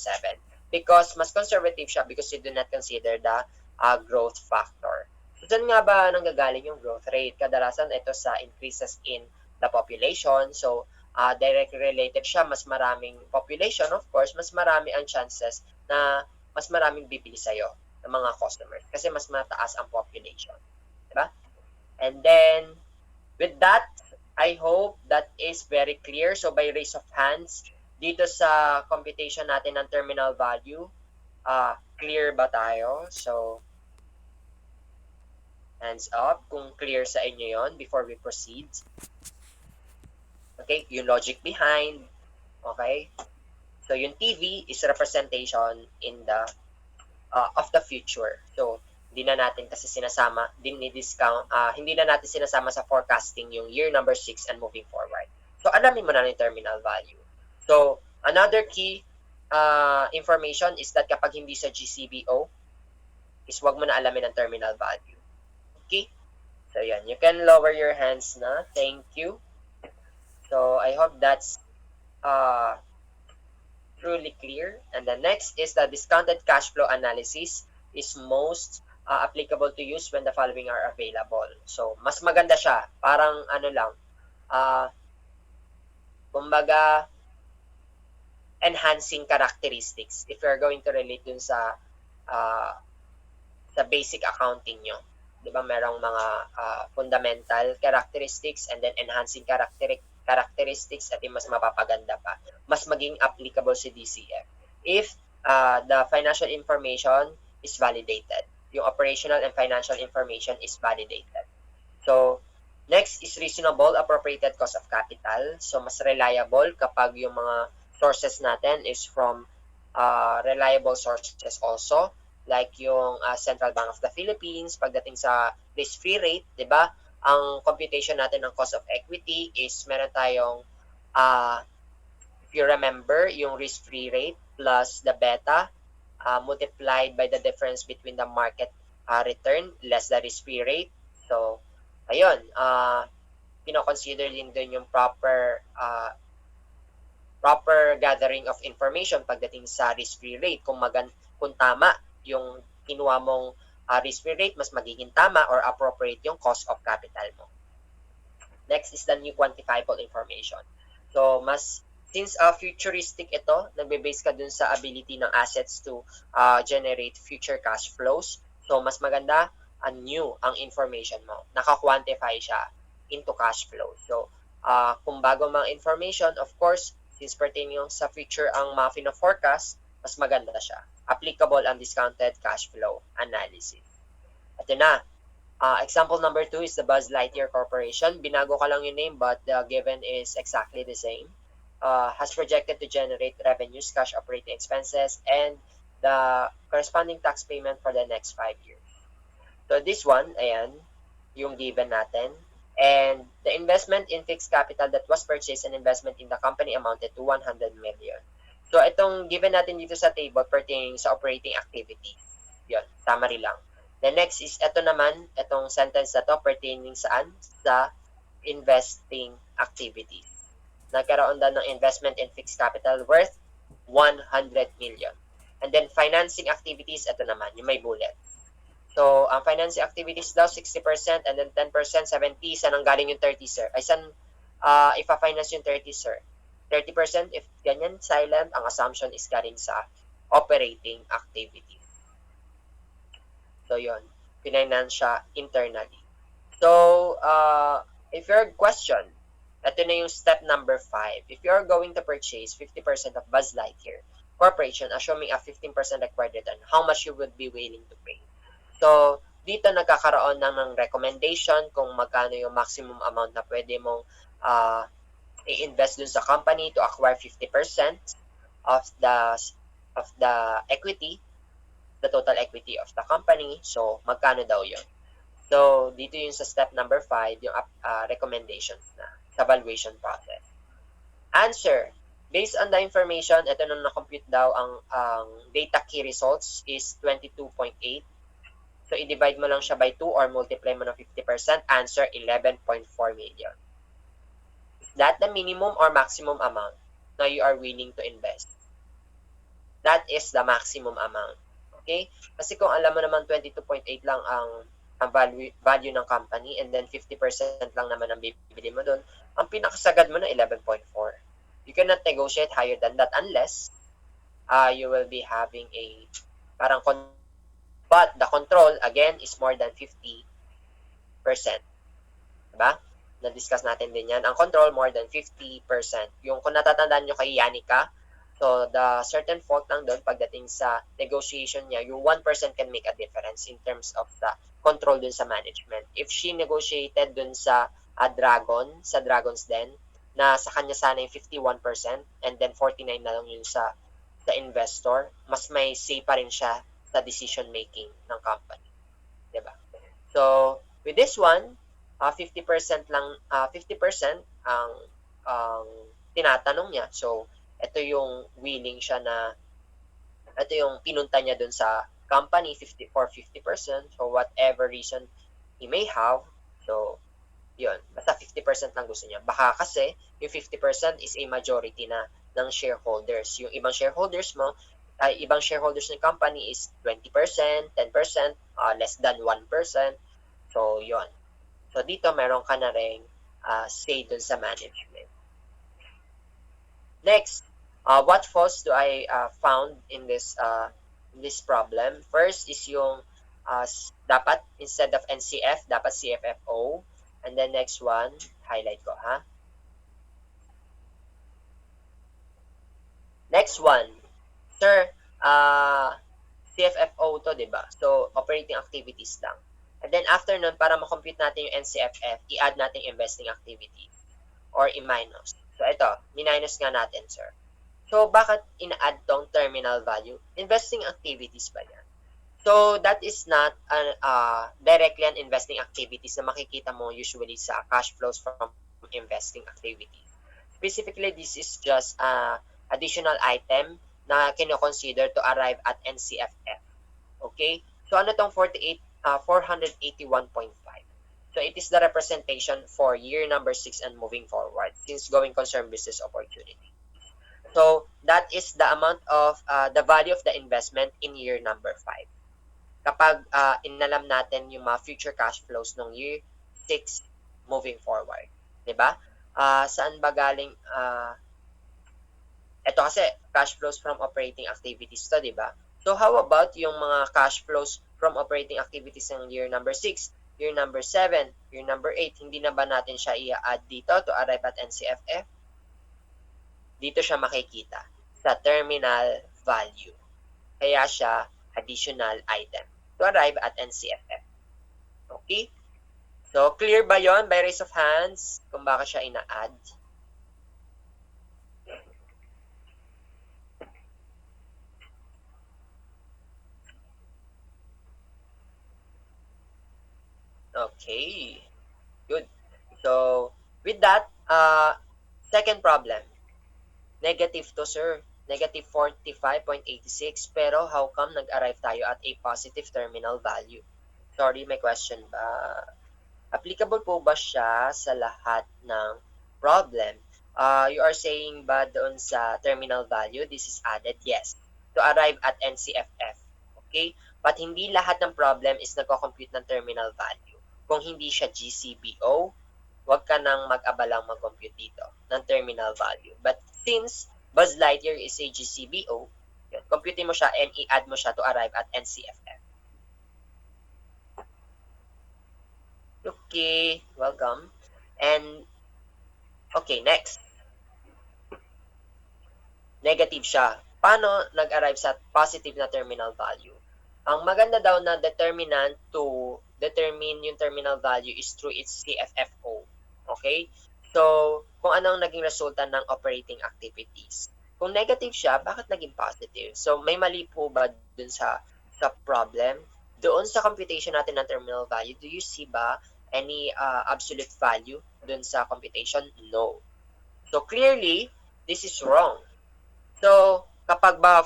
because mas conservative siya because you do not consider the growth factor. So saan nga ba nanggagaling yung growth rate? Kadalasan ito sa increases in the population. So directly related siya, mas maraming population, of course, mas marami ang chances na mas maraming bibili sa'yo ng mga customers kasi mas mataas ang population. Diba? And then, with that, I hope that is very clear. So, by raise of hands, dito sa computation natin ng terminal value, clear ba tayo? So, hands up kung clear sa inyo yon before we proceed. Okay, yung logic behind. Okay? So, yung TV is representation in the of the future. So, hindi na natin kasi sinasama, hindi na natin sinasama sa forecasting yung year number 6 and moving forward. So, alamin mo na yung terminal value. So, another key information is that kapag hindi sa GCBO, is wag mo na alamin ang terminal value. Okay? So, yan. You can lower your hands na. Thank you. So, I hope that's truly clear. And the next is the discounted cash flow analysis is most applicable to use when the following are available. So, mas maganda siya. Parang ano lang, kumbaga, enhancing characteristics if you're going to relate dun sa basic accounting nyo. Diba, merong mga fundamental characteristics and then enhancing characteristics at yung mas mapapaganda pa. Mas maging applicable si DCF if the financial information is validated. Yung operational and financial information is validated. So, next is reasonable appropriated cost of capital. So, mas reliable kapag yung mga sources natin is from reliable sources also. Like yung Central Bank of the Philippines, pagdating sa risk-free rate, di ba? Ang computation natin ng cost of equity is meron tayong, if you remember, yung risk-free rate plus the beta multiplied by the difference between the market return less the risk-free rate. So, ayun, pino-consider din dun yung proper gathering of information pagdating sa risk-free rate. Kung tama yung kinuha mong risk-free rate, mas magiging tama or appropriate yung cost of capital mo. Next is the new quantifiable information. So, since futuristic ito, nagbe-base ka dun sa ability ng assets to generate future cash flows. So, mas maganda, new ang information mo. Naka-quantify siya into cash flow. So, kung bago mga information, of course, since pertaining sa future ang mga fino-forecast, mas maganda siya. Applicable ang discounted cash flow analysis. At yun na. Example number 2 is the Buzz Lightyear Corporation. Binago ka lang yung name but the given is exactly the same. Has projected to generate revenues, cash operating expenses, and the corresponding tax payment for the next 5 years. So this one, ayan, yung given natin. And the investment in fixed capital that was purchased and investment in the company amounted to 100 million. So itong given natin dito sa table pertaining sa operating activity. Yun, summary lang. The next is ito naman, itong sentence na to pertaining saan? Sa investing activity. Nagkaroon daw ng investment in fixed capital worth 100 million. And then financing activities, ito naman, yung may bullet. So, ang financing activities daw, 60% and then 10%, 70%. Saan ang galing yung 30, sir? Ay, saan ipa-finance yung 30, sir? 30%, if ganyan, silent, ang assumption is galing sa operating activity. So, yun. Finance siya internally. So, if your question, ito na yung step number 5. If you're going to purchase 50% of Buzz Lightyear Corporation, assuming a 15% required return, how much you would be willing to pay? So, dito nagkakaroon ng recommendation kung magkano yung maximum amount na pwede mong i-invest dun sa company to acquire 50% of the equity, the total equity of the company. So, magkano daw yun? So, dito yung sa step number 5, yung recommendations na sa valuation process. Answer. Based on the information, ito nung na-compute daw ang data key results is 22.8. So, i-divide mo lang siya by 2 or multiply mo ng 50%. Answer, 11.4 million. Is that the minimum or maximum amount na you are willing to invest? That is the maximum amount. Okay? Kasi kung alam mo naman 22.8 lang ang value ng company and then 50% lang naman ang bibili mo doon, ang pinakasagad mo na 11.4. You cannot negotiate higher than that unless you will be having a parang but the control, again, is more than 50%. Diba? Na-discuss natin din yan. Ang control, more than 50%. Yung kung natatandaan nyo kay Yanika, so the certain fault lang doon pagdating sa negotiation niya, yung 1% can make a difference in terms of the control dun sa management. If she negotiated dun sa Dragon's Den, na sa kanya sana yung 51% and then 49 na lang yun sa investor, mas may say pa rin siya sa decision making ng company. Diba? So, with this one, 50% lang 50% ang tinatanong niya. So, ito yung willing siya na ito yung pinunta niya dun sa company 50 for 50%. So, whatever reason he may have, so yun, basta 50% lang gusto niya. Baka kasi yung 50% is a majority na ng shareholders. Yung ibang shareholders mo, ibang shareholders ng company is 20%, 10%, less than 1%. So, yon. So, dito meron ka na rin say dun sa management. Next, what faults do I found in this problem? First is yung dapat instead of NCF, dapat CFFO. And then next one, highlight ko ha. Next one, sir, CFFO to, diba? So, operating activities lang. And then after nun, para makompute natin yung NCFF, i-add natin investing activity or i-minus. So, ito, minus nga natin, sir. So, bakit ina-add tong terminal value? Investing activities ba yan? So, that is not directly an investing activities na makikita mo usually sa cash flows from investing activities. Specifically, this is just additional item na kino-consider to arrive at NCFF. Okay? So, ano tong 481.5? So, it is the representation for year number 6 and moving forward since going concern business opportunity. So, that is the amount of the value of the investment in year number 5. Kapag inalam natin yung mga future cash flows ng year 6 moving forward. Diba? Saan ba galing? Ito kasi cash flows from operating activities to, diba? So, how about yung mga cash flows from operating activities ng year number 6, year number 7, year number 8? Hindi na ba natin siya i-add dito to arrive at NCFF? Dito siya makikita sa terminal value. Kaya siya additional item to arrive at NCFF. Okay? So, clear ba yon by raise of hands kung bakit siya ina-add? Okay. Good. So, with that, second problem. Negative to, sir. Negative 45.86. Pero how come nag-arrive tayo at a positive terminal value? Sorry, may question ba? Applicable po ba siya sa lahat ng problem? You are saying ba doon sa terminal value, this is added? Yes. To arrive at NCFF. Okay? But hindi lahat ng problem is nagko-compute ng terminal value. Kung hindi siya GCBO, huwag ka nang mag-abalang mag-compute dito ng terminal value. But since Buzz Lightyear is a GCBO, yun, compute mo siya and i-add mo siya to arrive at NCFF. Okay, welcome. And, okay, next. Negative siya. Paano nag-arrive sa positive na terminal value? Ang maganda daw na determinant to determine yung terminal value is through its CFFO. Okay? So, kung anong naging resulta ng operating activities. Kung negative siya, bakit naging positive? So, may mali po ba dun sa problem? Doon sa computation natin ng terminal value, do you see ba any absolute value dun sa computation? No. So, clearly, this is wrong. So, kapag ba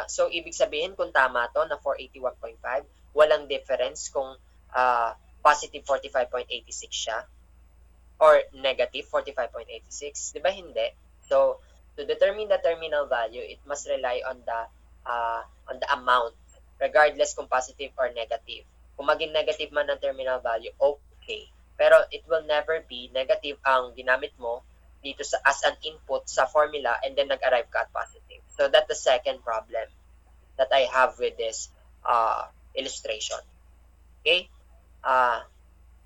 so ibig sabihin kung tama to na 481.5, walang difference kung positive 45.86 siya or negative 45.86, 'di ba hindi? So, to determine the terminal value, it must rely on the amount regardless kung positive or negative. Kung maging negative man ang terminal value, okay. Pero it will never be negative ang ginamit mo dito sa as an input sa formula and then nag-arrive ka at positive. So that's the second problem that I have with this illustration. Okay?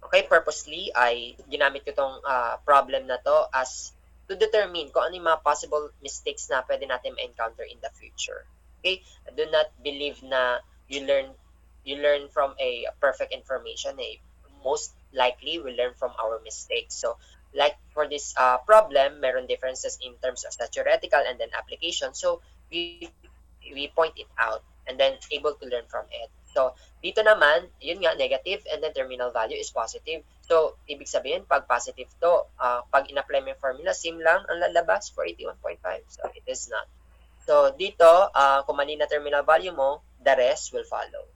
Okay, purposely ay ginamit ko tong problem na to as to determine kung ano yung mga possible mistakes na pwede natin ma-encounter in the future. Okay? Do not believe na you learn from a perfect information. Most likely, we learn from our mistakes. So, like for this problem, meron differences in terms of the theoretical and then application. So, we point it out and then able to learn from it. So, dito naman, yun nga, negative and then terminal value is positive. So, ibig sabihin, pag positive to, pag in-apply mo yung formula, same lang ang lalabas for 81.5. So, it is not. So, dito, kung mali na terminal value mo, the rest will follow.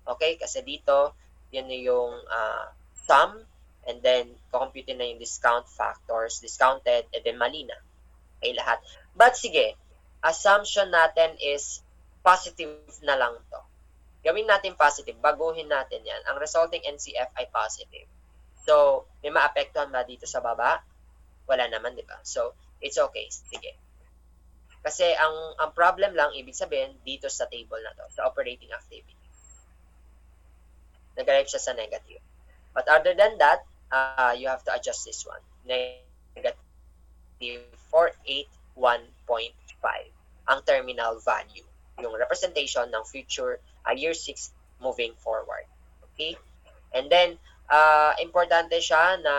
Okay? Kasi dito, yun yung sum, and then, compute na yung discount factors, discounted, and then mali na. Okay, lahat. But, sige, assumption natin is positive na lang to. Gawin natin positive, baguhin natin yan. Ang resulting NCF ay positive. So, may maapektuhan ba dito sa baba? Wala naman, di ba? So, it's okay. Sige. Kasi ang problem lang, ibig sabihin, dito sa table na to, sa operating activity. Nag-arrive siya sa negative. But other than that, you have to adjust this one. Negative 481.5 ang terminal value. Yung representation ng future year 6 moving forward. Okay? And then, importante siya na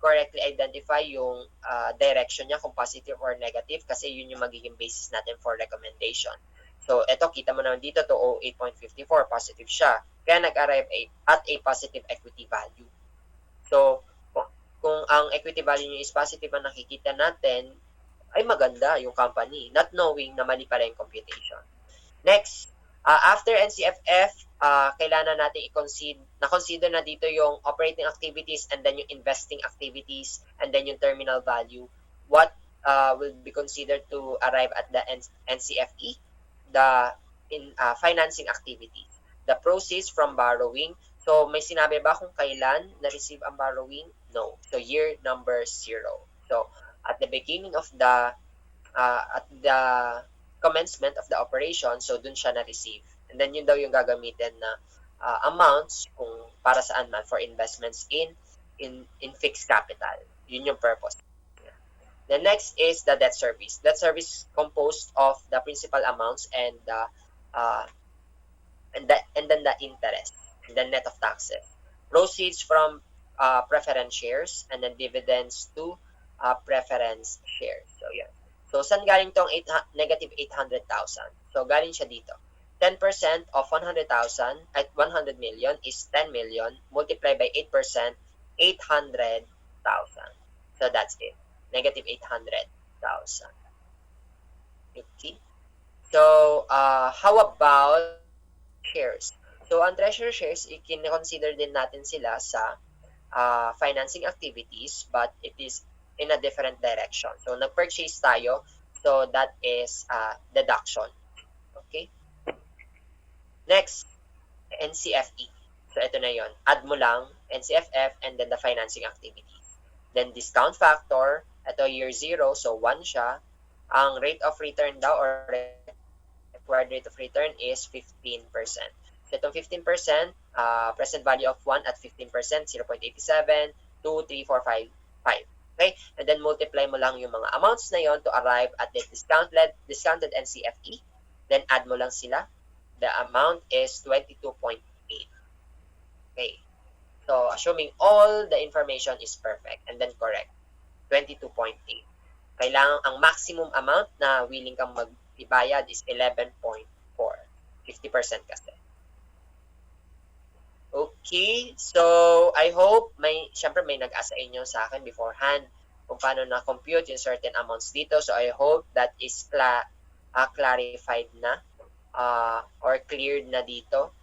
correctly identify yung direction niya kung positive or negative kasi yun yung magiging basis natin for recommendation. So, ito, kita mo naman dito to 08.54, positive siya. Kaya nag-arrive at a positive equity value. So, kung ang equity value niyo is positive ang nakikita natin, ay maganda yung company, not knowing na mali pala yung computation. Next, after NCFF, kailangan natin na-consider na dito yung operating activities and then yung investing activities and then yung terminal value. What will be considered to arrive at the NCFE? The financing activities. The proceeds from borrowing. So, may sinabi ba kung kailan na-receive ang borrowing? No. So, year number 0. So, at the beginning of the commencement of the operation, so dun siya na-receive. And then yun daw yung gagamitin na amounts kung para saan man for investments in fixed capital. Yun yung purpose. The next is the debt service. Debt service composed of the principal amounts and then the interest, and the net of taxes. proceeds from preference shares, and then dividends to preference shares. So, yan. So, saan galing tong negative 800,000? So, galing siya dito. 10% of 100,000 at 100 million is 10 million. Multiply by 8%, 800,000. So, that's it. Negative 800,000. Okay. So, how about shares? So, ang treasury shares, i-consider din natin sila sa financing activities, but it is in a different direction. So, nag-purchase tayo. So, that is deduction. Okay? Next, NCFE. So, ito na yon. Add mo lang NCFF and then the financing activity. Then, discount factor. Ito, year 0. So, 1 siya. Ang rate of return daw or required rate of return is 15%. So, itong 15%, present value of 1 at 15%, 0.87, 2, 3, 4, 5, 5. Okay? And then, multiply mo lang yung mga amounts na yon to arrive at the discounted NCFE. Then, add mo lang sila. The amount is 22.8. Okay. So, assuming all the information is perfect and then correct, 22.8. Kailangan ang maximum amount na willing kang mag-ibayad is 11.4. 50% kasi. Okay. So, I hope syempre may nag-ask sa inyo sa akin beforehand kung paano na-compute yung certain amounts dito. So, I hope that is clarified na or cleared na dito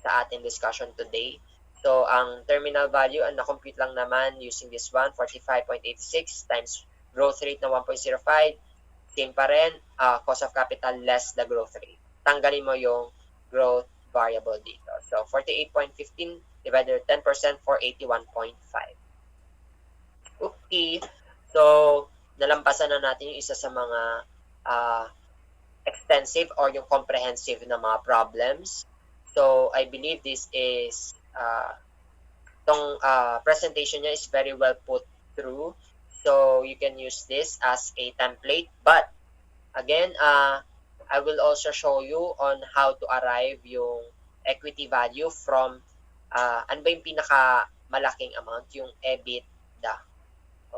sa ating discussion today. So, ang terminal value, ang na-compute lang naman using this one, 45.86 times growth rate na 1.05. Same pa rin, cost of capital less the growth rate. Tanggalin mo yung growth variable dito. So, 48.15 divided 10%, 481.5. Okay. So, nalampasan na natin yung isa sa mga extensive or yung comprehensive na mga problems. So, I believe this is, itong presentation niya is very well put through. So, you can use this as a template. But, again, I will also show you on how to arrive yung equity value from, ano ba yung pinakamalaking amount? Yung EBITDA.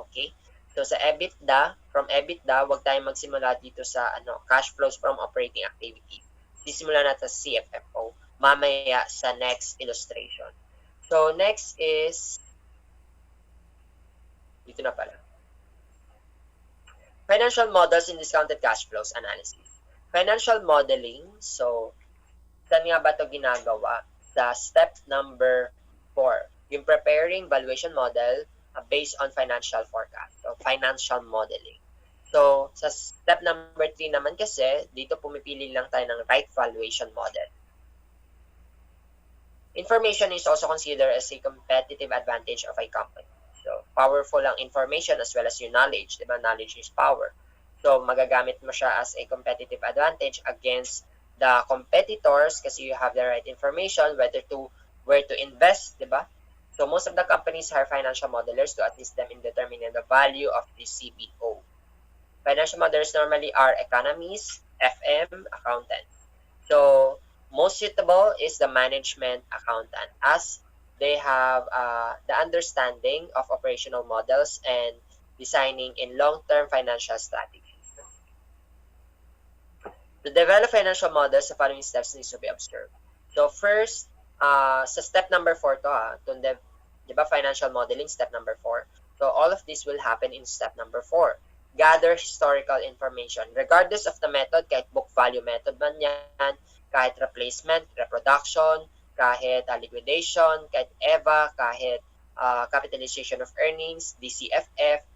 Okay? So, sa EBITDA, from EBITDA, wag tayong magsimula dito sa cash flows from operating activities. Sisimula natin sa CFFO mamaya sa next illustration. So, next is, dito na pala. Financial models in discounted cash flows analysis. Financial modeling, so, saan nga ba ito ginagawa? Sa step number 4, yung preparing valuation model based on financial forecast. So, financial modeling. So, sa step number 3 naman kasi, dito pumipili lang tayo ng right valuation model. Information is also considered as a competitive advantage of a company. So, powerful ang information as well as your knowledge. Diba? Knowledge is power. So, magagamit mo siya as a competitive advantage against the competitors kasi you have the right information where to invest, diba? So, most of the companies hire financial modelers to assist them in determining the value of the CBO. Financial modelers normally are economists, FM, accountants. So, most suitable is the management accountant as they have the understanding of operational models and designing in long-term financial strategies. To develop financial models, the following steps need to be observed. So first, sa step number 4 to, di ba financial modeling, step number 4. So all of this will happen in step number 4. Gather historical information. Regardless of the method, kahit book value method man yan, kahit replacement, reproduction, kahit liquidation, kahit EVA, kahit capitalization of earnings, DCFF,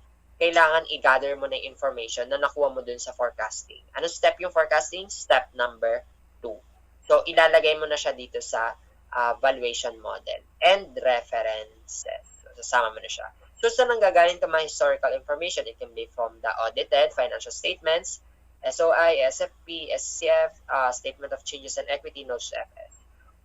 kailangan i-gather mo na yung information na nakuha mo dun sa forecasting. Ano step yung forecasting? Step number 2. So, ilalagay mo na siya dito sa valuation model and references. So, sasama mo na siya. So, saan ang gagaling ito mga historical information? It can be from the audited financial statements, SOI, SFP, SCF, Statement of Changes in Equity, Notes to FS.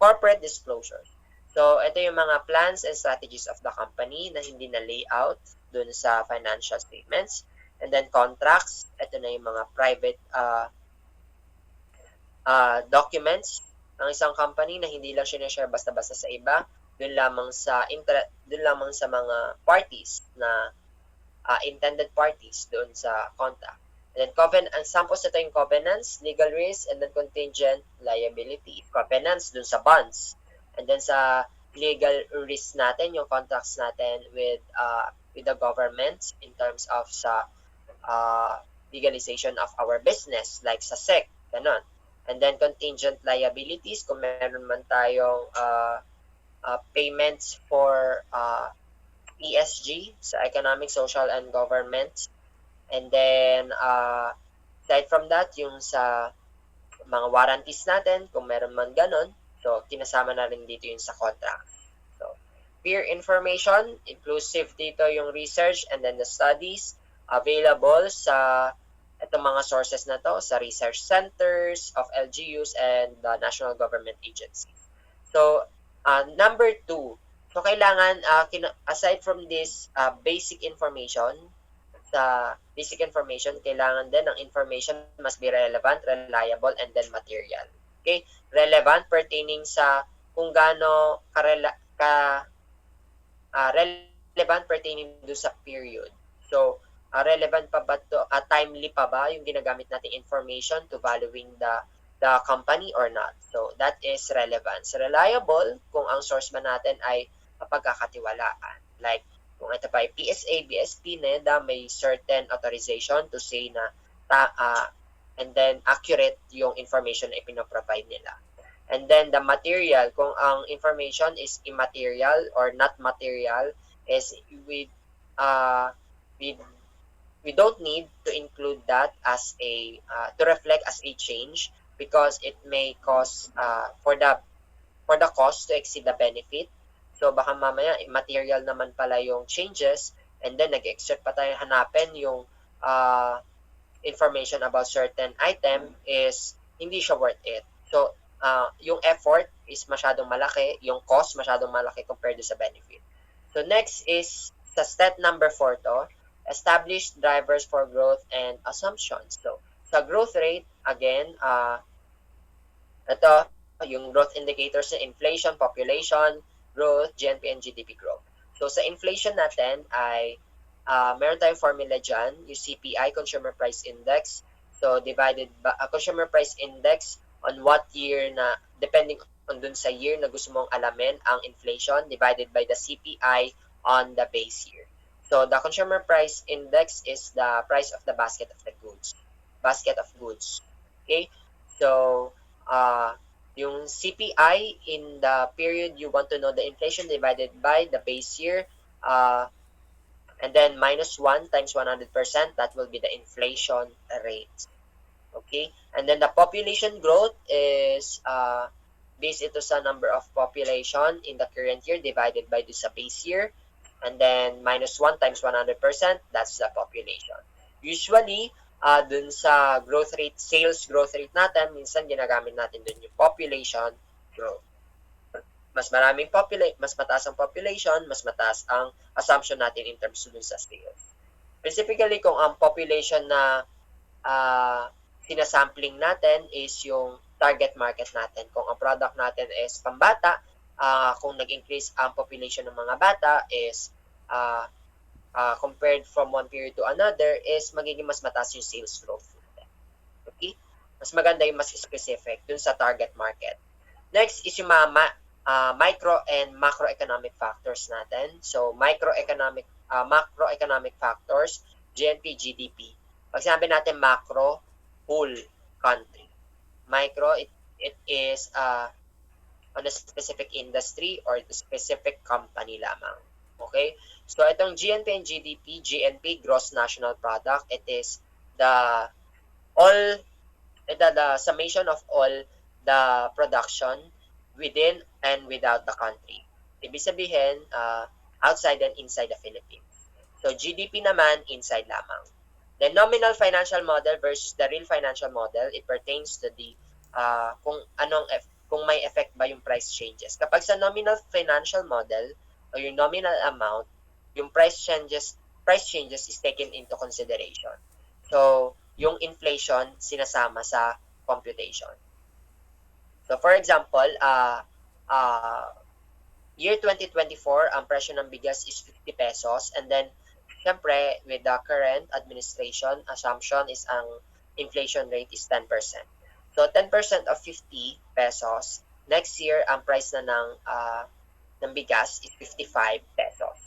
Corporate disclosures. So, ito yung mga plans and strategies of the company na hindi na layout dun sa financial statements. And then contracts, ito na yung mga private documents ng isang company na hindi lang sinashare basta-basta sa iba. dun lamang sa mga parties na intended parties doon sa contract. And then ang samples nito yung covenants, legal risk, and then contingent liability. Covenants dun sa bonds. And then sa legal risk natin, yung contracts natin with the government in terms of sa legalization of our business, like sa SEC, ganon. And then contingent liabilities, kung meron man tayong payments for ESG, sa economic, social, and government. And then, aside from that, yung sa mga warranties natin, kung meron man ganon, so kinasama na rin dito yung sa contract. So, peer information, inclusive dito yung research and then the studies available sa itong mga sources na to, sa research centers of LGUs and the national government agencies. So, number 2, so kailangan, aside from this basic information, kailangan din ng information must be relevant, reliable, and then material. Okay? Relevant pertaining sa kung gaano relevant pertaining do sa period. So, relevant pa ba to, timely pa ba yung ginagamit nating information to valuing the company or not. So, that is relevance. Reliable, kung ang source man natin ay pagkakatiwalaan. Like, kung ito pa ay PSA, BSP, NEDA, may certain authorization to say na and then accurate yung information na ipinoprovide nila. And then the material, kung ang information is immaterial or not material, is we don't need to include that as to reflect as a change, because it may cause for the cost to exceed the benefit. So baka mamaya immaterial naman pala yung changes, and then nag-exert pa tayo hanapin yung information about certain item is hindi siya worth it. So yung effort is masyadong malaki, yung cost masyadong malaki compared to sa benefit. So next is sa step number 4 to, establish drivers for growth and assumptions. So sa growth rate, again, ito yung growth indicators na inflation, population growth, GNP, and GDP growth. So sa inflation natin ay meron tayong formula dyan, yung CPI, Consumer Price Index. So divided by Consumer Price Index on what year na, depending on dun sa year na gusto mong alamin ang inflation, divided by the CPI on the base year. So the Consumer Price Index is the price of the basket of goods. Okay? So yung CPI in the period you want to know the inflation divided by the base year, and then minus 1 times 100%, that will be the inflation rate. Okay? And then the population growth is based ito sa number of population in the current year divided by the sa base year, and then minus 1 times 100%, that's the population. Usually, dun sa growth rate, sales growth rate natin, minsan ginagamit natin dun yung population growth. Mas mataas ang population, mas mataas ang assumption natin in terms dun sa sales. Specifically, kung ang population na sinasampling natin is yung target market natin. Kung ang product natin is pambata, kung nag-increase ang population ng mga bata is compared from one period to another, is magiging mas mataas yung sales growth. Okay? Mas maganda yung mas specific dun sa target market. Next is yung mga micro and macroeconomic factors natin. So, macroeconomic factors, GNP, GDP. Pag sinabi natin macro, whole country. Micro, it is on a specific industry or specific company lamang. Okay? So, itong GNP and GDP, GNP, Gross National Product, it is the summation of all the production within and without the country. Ibig sabihin, outside and inside the Philippines. So, GDP naman, inside lamang. The nominal financial model versus the real financial model, it pertains to the kung may effect ba yung price changes. Kapag sa nominal financial model o yung nominal amount, yung price changes is taken into consideration. So, yung inflation sinasama sa computation. So, for example, year 2024, ang presyo ng bigas is 50 pesos. And then, syempre, with the current administration, assumption is ang inflation rate is 10%. So, 10% of 50 pesos. Next year, ang price na ng bigas is 55 pesos.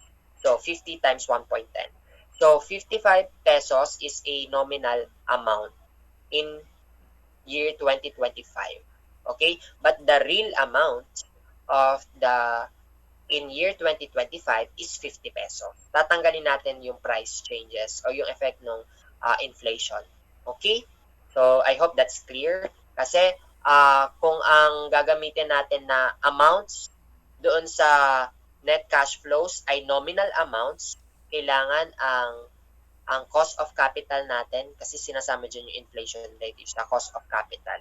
So, 50 times 1.10. So, 55 pesos is a nominal amount in year 2025. Okay? But the real amount of the in year 2025 is 50 pesos. Tatanggalin natin yung price changes o yung effect ng inflation. Okay? So, I hope that's clear. Kasi kung ang gagamitin natin na amounts doon sa net cash flows ay nominal amounts, kailangan ang cost of capital natin, kasi sinasama dyan yung inflation rate is the cost of capital.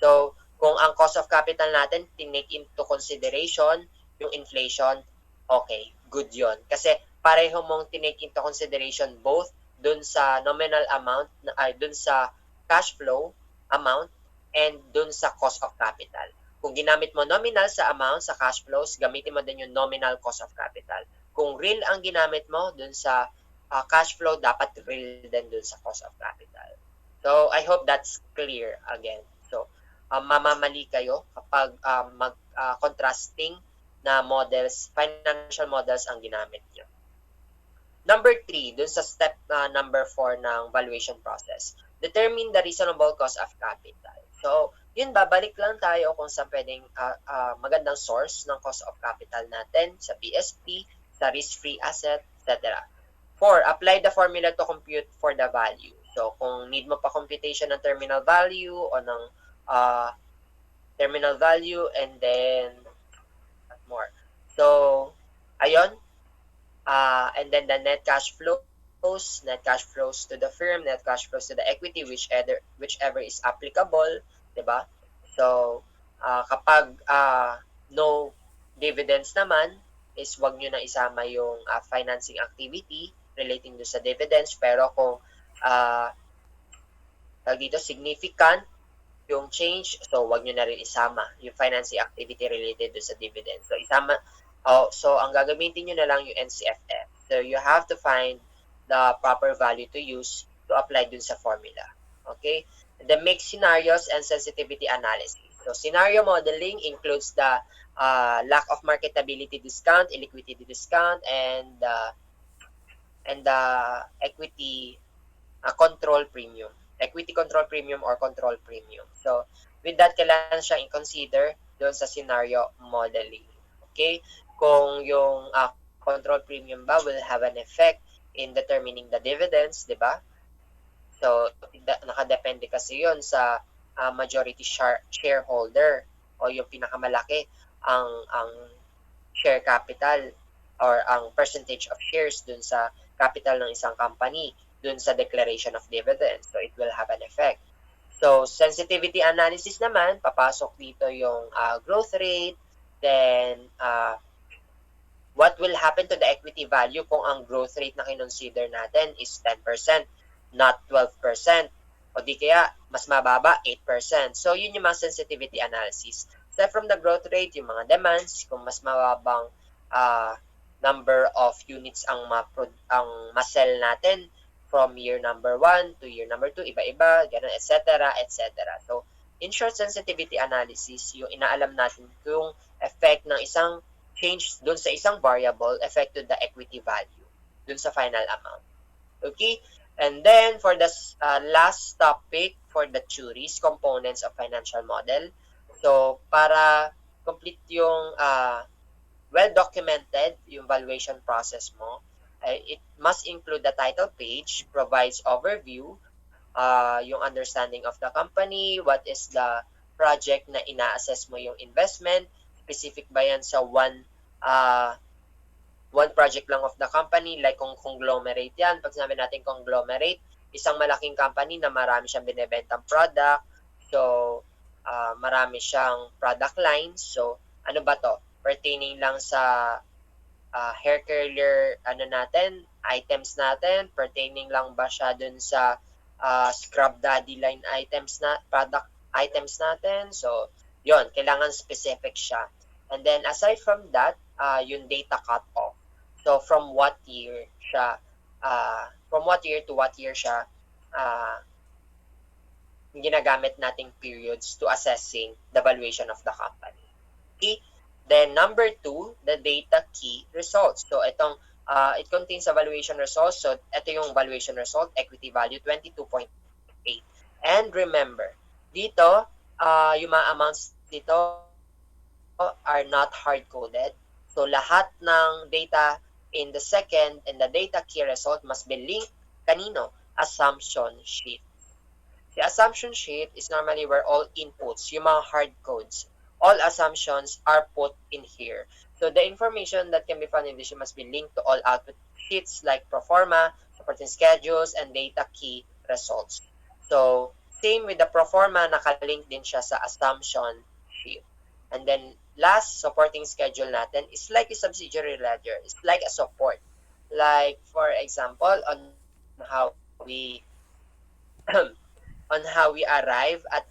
So, kung ang cost of capital natin, tinake into consideration yung inflation, okay, good yon. Kasi pareho mong tinake into consideration both dun sa nominal amount, dun sa cash flow amount, and dun sa cost of capital. Kung ginamit mo nominal sa amount, sa cash flows, gamitin mo din yung nominal cost of capital. Kung real ang ginamit mo dun sa cash flow, dapat real din dun sa cost of capital. So, I hope that's clear again. So, mamamali kayo kapag contrasting na models, financial models ang ginamit nyo. Number 3, dun sa step number 4 ng valuation process. Determine the reasonable cost of capital. So, yun, babalik lang tayo kung sa pwedeng magandang source ng cost of capital natin sa PSP, sa risk-free asset, etc. 4, apply the formula to compute for the value. So, kung need mo pa computation ng terminal value o ng terminal value, and then more. So, ayun. And then the net cash flows to the firm, net cash flows to the equity, whichever is applicable, diba? So, kapag no dividends naman, is wag nyo na isama yung financing activity relating do sa dividends. Pero kung dito significant yung change, so wag nyo na rin isama yung financing activity related do sa dividends. So isama, so ang gagamitin nyo na lang yung NCFF. So you have to find the proper value to use to apply dun sa formula. Okay? And then make scenarios and sensitivity analysis. So scenario modeling includes the lack of marketability discount, illiquidity discount, and the equity control premium. Equity control premium or control premium. So, with that, kailangan siyang i-consider doon sa scenario modeling. Okay? Kung yung control premium ba will have an effect in determining the dividends, di ba? So, nakadepende kasi yun sa majority shareholder o yung pinakamalaki ang share capital or ang percentage of shares dun sa capital ng isang company dun sa declaration of dividends. So, it will have an effect. So, sensitivity analysis naman, papasok dito yung growth rate, then what will happen to the equity value kung ang growth rate na kinonsider natin is 10%, not 12%, o di kaya mas mababa, 8%. So, yun yung mga sensitivity analysis. Aside from the growth rate, yung mga demands, kung mas mababang number of units ang ma-sell natin from year number 1 to year number 2, iba-iba, ganun, etc., etc. So, in short, sensitivity analysis, yung inaalam natin kung effect ng isang change dun sa isang variable affected the equity value dun sa final amount. Okay? And then, for the last topic for the theories, components of financial model. So, para complete yung well-documented yung valuation process mo, it must include the title page, provides overview, yung understanding of the company, what is the project na ina-assess mo yung investment, specific ba yan sa one project lang of the company, like kung conglomerate yan. Pag sinabi natin conglomerate, isang malaking company na marami siyang binibentang product, so marami siyang product lines. So, ano ba to? Pertaining lang sa hair curler items natin, pertaining lang ba siya dun sa scrub daddy line product items natin. So, yon, kailangan specific siya. And then, aside from that, yung data cut-off. So, from what year to what year siya ginagamit nating periods to assessing the valuation of the company. Okay? Then, number 2, the data key results. So, it contains a valuation result. So, ito yung valuation result, equity value 22.8. And remember, dito, yung mga amounts dito are not hard-coded. So, lahat ng data in the second and the data key result must be linked kanino? Assumption sheet. The assumption sheet is normally where all inputs, yung mga hard codes, all assumptions are put in here. So the information that can be found in this must be linked to all output sheets like proforma, supporting schedules, and data key results. So same with the proforma, nakalink din siya sa assumption sheet. And then last supporting schedule natin is like a subsidiary ledger. It's like a support. Like for example, on how we arrive at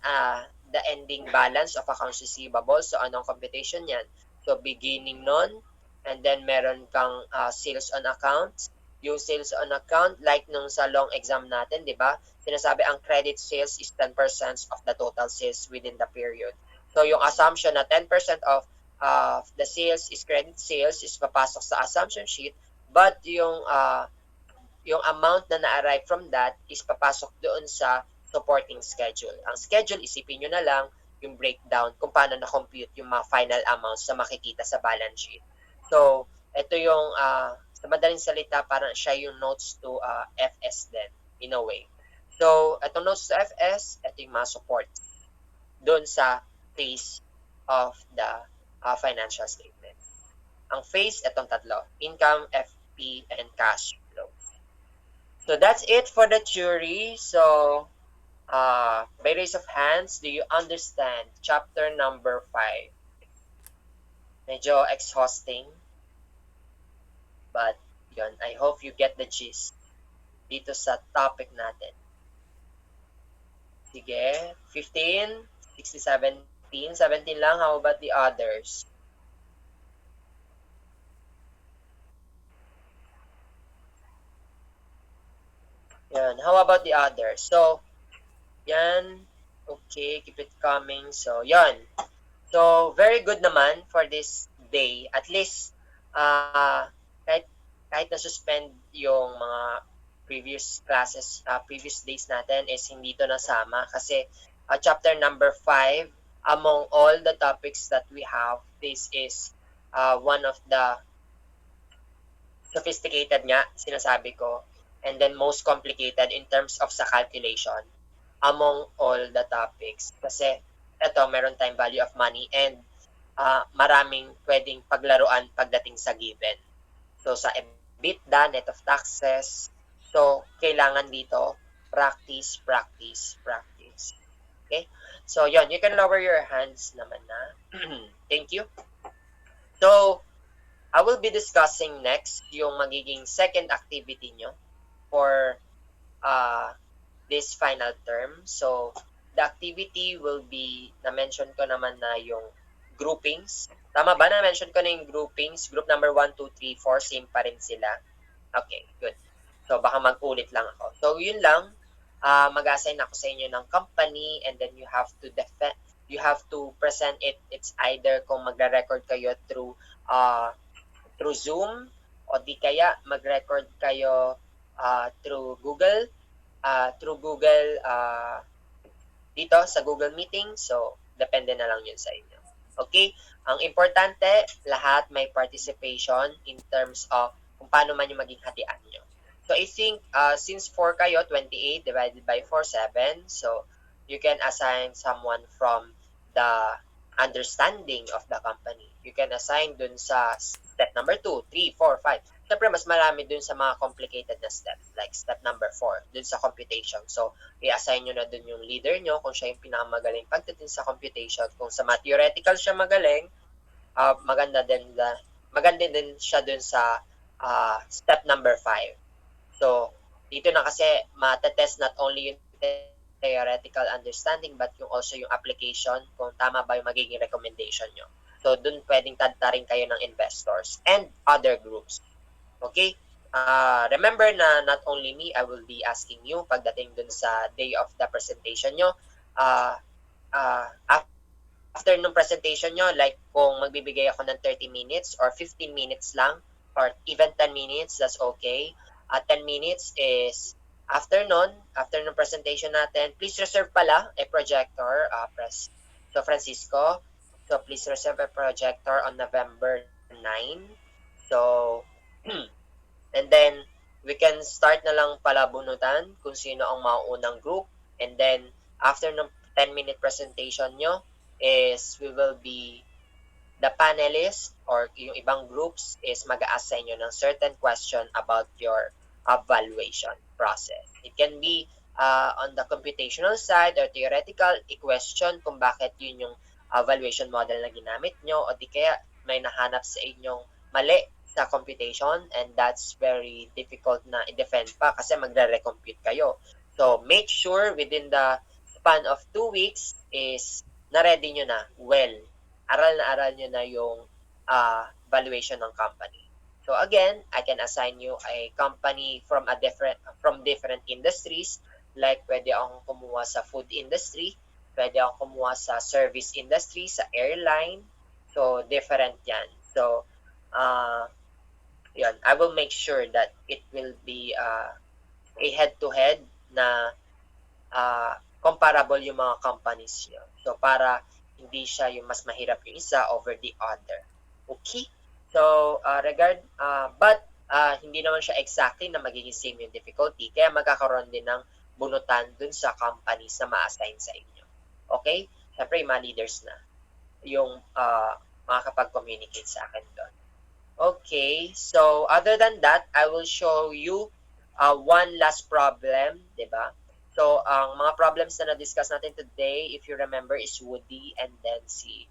the ending balance of accounts receivable. So, anong computation yan? So, beginning nun, and then meron kang sales on account. Yung sales on account, like nung sa long exam natin, di ba? Sinasabi ang credit sales is 10% of the total sales within the period. So, yung assumption na 10% of the sales is credit sales is papasok sa assumption sheet, but yung amount na na-arrive from that is papasok doon sa supporting schedule. Ang schedule, isipin nyo na lang yung breakdown kung paano na-compute yung mga final amounts na makikita sa balance sheet. So, ito yung, sa madaling salita, parang siya yung notes to FS din, in a way. So, itong notes to FS, ito yung mga support doon sa phase of the financial statement. Ang phase, itong tatlo, income, FP, and cash flow. So, that's it for the theory. So, by raise of hands, do you understand chapter number 5? Medyo exhausting. But, yun, I hope you get the gist dito sa topic natin. Sige, 15, 16, 17. 17 lang, how about the others? Yan, how about the others? So, yan. Okay, keep it coming. So, yan. So, very good naman for this day. At least, kahit na-suspend yung mga previous classes, previous days natin is hindi to nasama. Kasi, chapter number 5, among all the topics that we have, this is one of the sophisticated nga, sinasabi ko. And then, most complicated in terms of sa calculation among all the topics. Kasi ito, meron tayong value of money and maraming pwedeng paglaruan pagdating sa given. So, sa EBITDA, net of taxes, so, kailangan dito, practice. Okay? So, yon, you can lower your hands naman na. Thank you. So, I will be discussing next yung magiging second activity nyo for this final term. So, the activity will be, na-mention ko naman na yung groupings. Tama ba? Na-mention ko na yung groupings. Group number 1, 2, 3, 4, same pa rin sila. Okay, good. So, baka mag-ulit lang ako. So, yun lang. Mag-assign ako sa inyo ng company and then you have to present it. It's either kung magre-record kayo through Zoom o di kaya mag-record kayo through Google dito sa Google Meeting. So, depende na lang yun sa inyo. Okay? Ang importante, lahat may participation in terms of kung paano man yung maging hatian nyo. So, I think, since 4 kayo, 28 divided by 4, 7. So, you can assign someone from the understanding of the company. You can assign dun sa step number 2, 3, 4, 5. Siyempre, mas marami dun sa mga complicated na step, like step number 4, dun sa computation. So, i-assign nyo na dun yung leader nyo kung siya yung pinakamagaling pagdating sa computation. Kung sa math theoretical siya magaling, maganda din siya dun sa step number 5. So, dito na kasi matetest not only yung theoretical understanding but yung also yung application kung tama ba yung magiging recommendation nyo. So, dun pwedeng tadtarin kayo ng investors and other groups. Okay? Remember na not only me, I will be asking you pagdating dun sa day of the presentation nyo. After nung presentation nyo, like kung magbibigay ako ng 30 minutes or 15 minutes lang, or even 10 minutes, that's okay. 10 minutes is after nung presentation natin, please reserve pala a projector, So, Francisco, so please reserve a projector on November 9. So, and then, we can start na lang pala bunutan kung sino ang mauunang group. And then, after ng 10-minute presentation nyo, is we will be the panelists or yung ibang groups is mag-a-assign nyo ng certain question about your evaluation process. It can be on the computational side or theoretical, i-question kung bakit yun yung evaluation model na ginamit nyo o di kaya may nahanap sa inyong mali sa computation and that's very difficult na i-defend pa kasi magre-recompute kayo. So, make sure within the span of 2 weeks is na-ready nyo na well. Aral nyo na yung valuation ng company. So again, I can assign you a company from different industries. Like pwede akong kumuha sa food industry, pwede akong kumuha sa service industry, sa airline. So different yan. So yun, I will make sure that it will be a head-to-head na comparable yung mga companies nyo. So, para hindi siya yung mas mahirap yung isa over the other. Okay? So, but hindi naman siya exactly na magiging same yung difficulty. Kaya magkakaroon din ng bunutan dun sa companies na ma-assign sa inyo. Okay? Siyempre, yung mga leaders na yung makakapag-communicate sa akin doon. Okay, so other than that, I will show you one last problem, diba? So, ang mga problems na na-discuss natin today, if you remember, is Woody and then si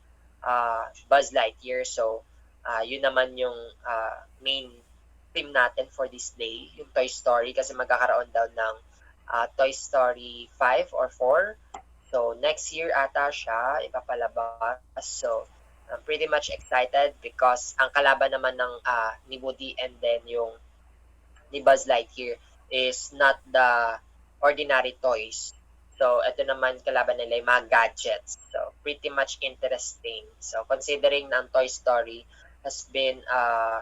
Buzz Lightyear. So, yun naman yung main theme natin for this day, yung Toy Story, kasi magkakaroon daw ng Toy Story 5 or 4. So, next year ata siya ipapalabas. So, I'm pretty much excited because ang kalaban naman ng ni Woody and then yung ni Buzz Lightyear is not the ordinary toys. So, ito naman kalaban nila yung mga gadgets. So, pretty much interesting. So, considering na ang Toy Story has been a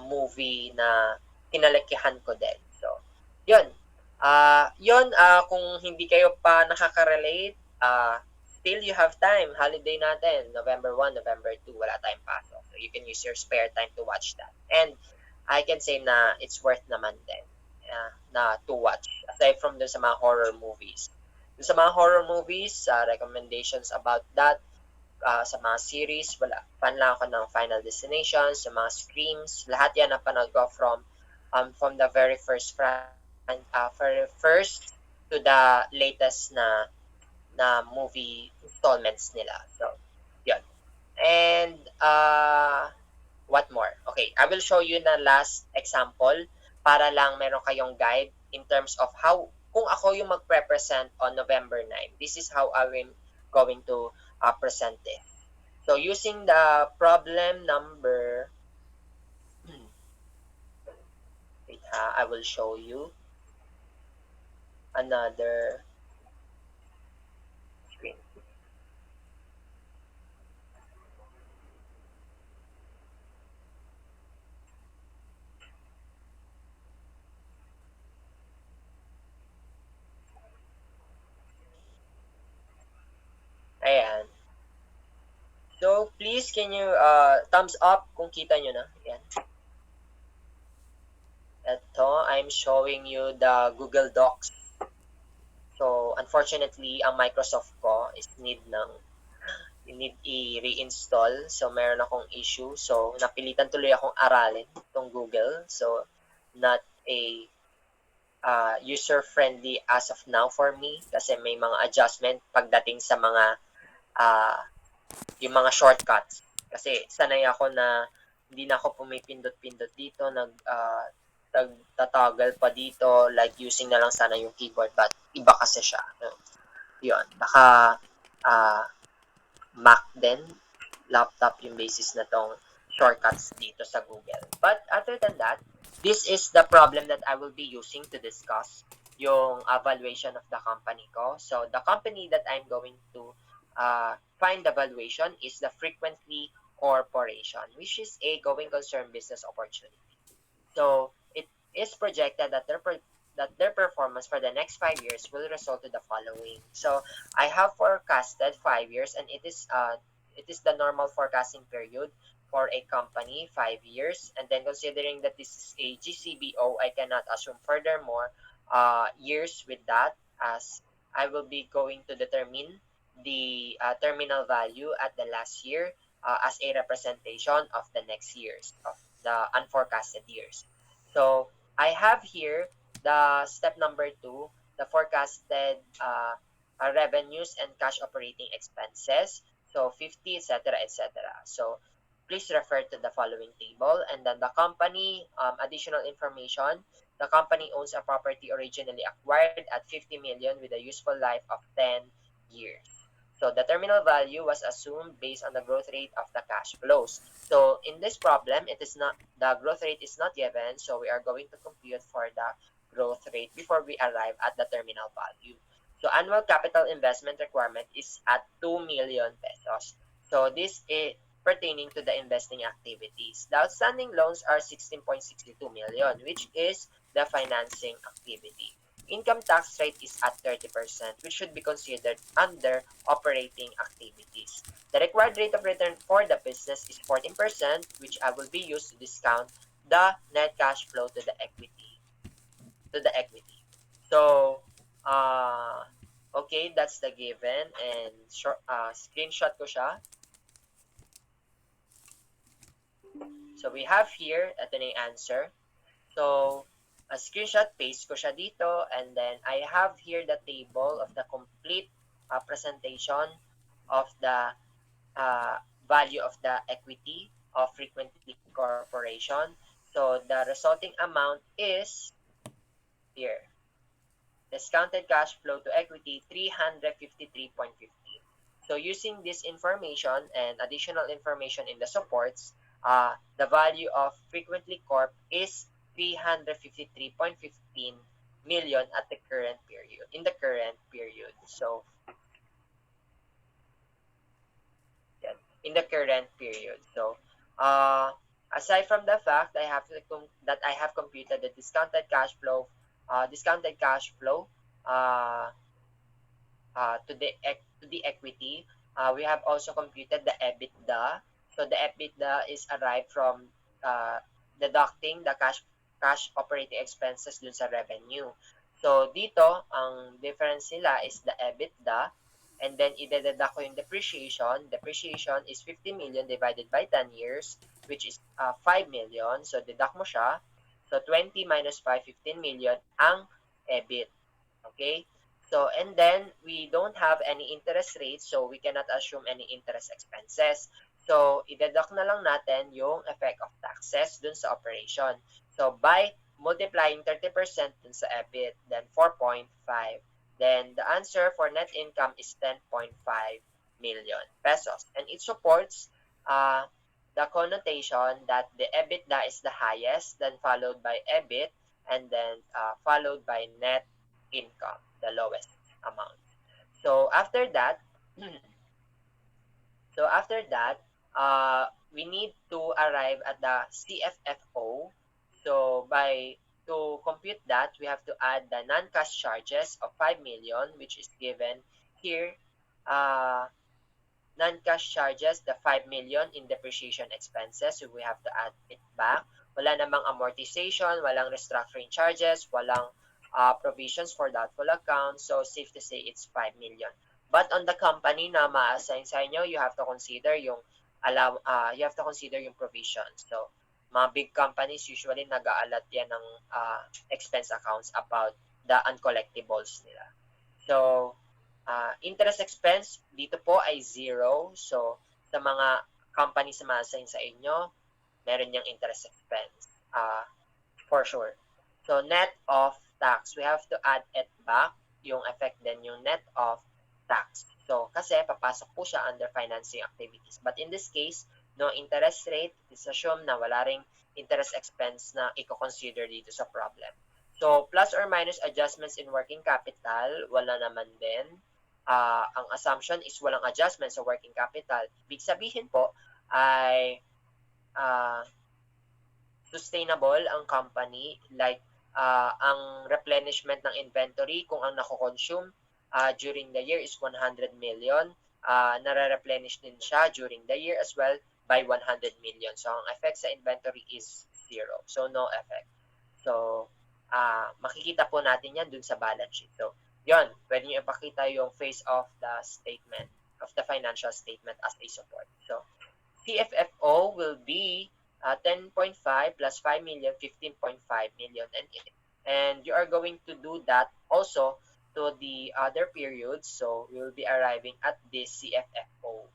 movie na kinalakihan ko din. So, yun. Kung hindi kayo pa nakaka-relate, still you have time. Holiday natin, November 1, November 2, wala tayong pasok. So, you can use your spare time to watch that. And I can say na it's worth naman din na to watch. Aside from dun sa mga horror movies. Dun sa mga horror movies, recommendations about that, sa mga series, fan lang ako ng Final Destination, sa mga Screams, lahat yan napanood ko from the very first to the latest na movie installments nila. So, yun. And, what more? Okay, I will show you na last example para lang meron kayong guide in terms of kung ako yung mag-represent on November 9, this is how I am going to present it. So, using the problem number, wait I will show you another screen. Ayan. So, please, can you thumbs up kung kita nyo na? Ayan. Ito, I'm showing you the Google Docs. So, unfortunately, ang Microsoft ko is need i-reinstall. So, meron akong issue. So, napilitan tuloy akong aralin itong Google. So, not a user-friendly as of now for me kasi may mga adjustment pagdating sa mga yung mga shortcuts. Kasi sanay ako na hindi na ako pumipindot-pindot dito, nagtatagal pa dito, like using na lang sana yung keyboard, but iba kasi siya. Yun, Mac din, laptop yung basis na tong shortcuts dito sa Google. But other than that, this is the problem that I will be using to discuss yung valuation of the company ko. So the company that I'm going to find the valuation is the Frequently Corporation, which is a going concern business opportunity. So it is projected that their performance for the next 5 years will result to the following. So I have forecasted 5 years, and it is the normal forecasting period for a company, 5 years. And then considering that this is a GCBO, I cannot assume furthermore years with that, as I will be going to determine the terminal value at the last year as a representation of the next years, of the unforecasted years. So I have here the step number 2, the forecasted revenues and cash operating expenses. So 50, etc., etc. So please refer to the following table. And then the company, additional information. The company owns a property originally acquired at 50 million with a useful life of 10 years. So the terminal value was assumed based on the growth rate of the cash flows. So in this problem, it is not, the growth rate is not given, so we are going to compute for the growth rate before we arrive at the terminal value. So annual capital investment requirement is at 2 million pesos. So this is pertaining to the investing activities. The outstanding loans are 16.62 million, which is the financing activity. Income tax rate is at 30%, which should be considered under operating activities. The required rate of return for the business is 14%, which I will be used to discount the net cash flow to the equity. So, okay, that's the given, and screenshot ko siya. So we have here, ito na yung answer. So, a screenshot, paste ko siya dito, and then I have here the table of the complete presentation of the value of the equity of Frequently Corporation. So the resulting amount is here. Discounted cash flow to equity, 353.50. So using this information and additional information in the supports, the value of Frequently Corp is 353.15 million at the current period, in the current period. So in the current period. So aside from the fact I have that I have computed the discounted cash flow uh, to the equity, we have also computed the EBITDA. So the EBITDA is arrived from deducting the cash operating expenses dun sa revenue. So dito, ang difference nila is the EBITDA, and then i-deduct ko yung depreciation. Depreciation is 50 million divided by 10 years, which is 5 million. So deduct mo siya. So 20 minus 5, 15 million ang EBIT. Okay? So, and then we don't have any interest rates, so we cannot assume any interest expenses. So, i-deduct na lang natin yung effect of taxes dun sa operation. So, by multiplying 30% dun sa EBIT, then 4.5. Then, the answer for net income is 10.5 million pesos. And it supports the connotation that the EBITDA is the highest, then followed by EBIT, and then followed by net income, the lowest amount. So after that, we need to arrive at the CFFO. So to compute that, we have to add the non-cash charges of 5 million, which is given here. Non-cash charges, the 5 million in depreciation expenses, so we have to add it back. Wala namang amortization, walang restructuring charges, walang provisions for doubtful accounts, so safe to say it's 5 million. But on the company na ma-assign sa inyo, you have to consider yung provisions. So mga big companies usually nag-aalat yan ng expense accounts about the uncollectibles nila. So interest expense dito po ay 0. So sa mga companies na ma-assign sa inyo, meron yung interest expense for sure. So net of tax, we have to add it back, yung effect din yung net of tax. So, kasi papasok po siya under financing activities. But in this case, no interest rate, it's assumed na wala ring interest expense na i-consider dito sa problem. So, plus or minus adjustments in working capital, wala naman din. Ang assumption is walang adjustment sa working capital. Ibig sabihin po ay sustainable ang company, like ang replenishment ng inventory, kung ang nako-consume during the year is 100 million, nare-replenish din siya during the year as well by 100 million. So, ang effect sa inventory is 0. So, no effect. So, makikita po natin yan dun sa balance sheet. So, yon, pwede nyo ipakita yung face of the statement, of the financial statement as a support. So, CFFO will be 10.5 plus 5 million, 15.5 million. And you are going to do that also to the other periods. So, we will be arriving at this CFFO.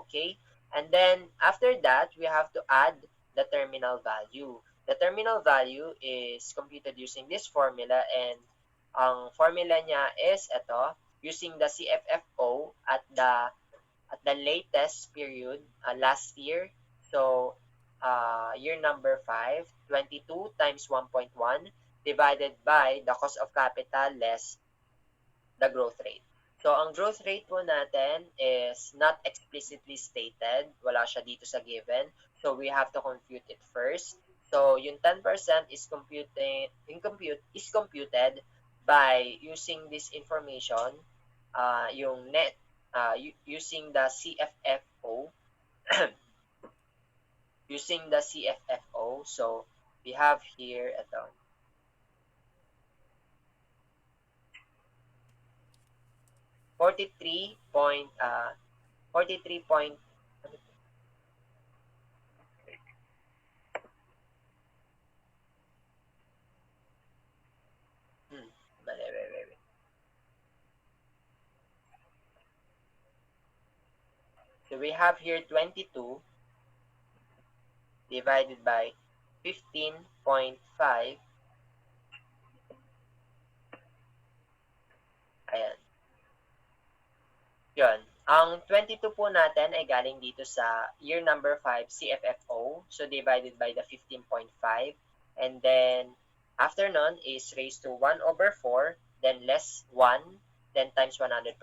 Okay? And then, after that, we have to add the terminal value. The terminal value is computed using this formula, and ang formula niya is ito, using the CFFO at the latest period, last year. So, year number 5, 22 times 1.1 divided by the cost of capital less the growth rate. So, ang growth rate po natin is not explicitly stated. Wala siya dito sa given. So, we have to compute it first. So, yung 10% is computed by using this information, yung net, using the CFFO, using the CFFO. So, we have here, ito, 43 point, wait. So we have here 22 divided by 15.5. Ayan. Yun. Ang 22 po natin ay galing dito sa year number 5, CFFO. So, divided by the 15.5. And then, after nun is raised to 1 over 4, then less 1, then times 100%.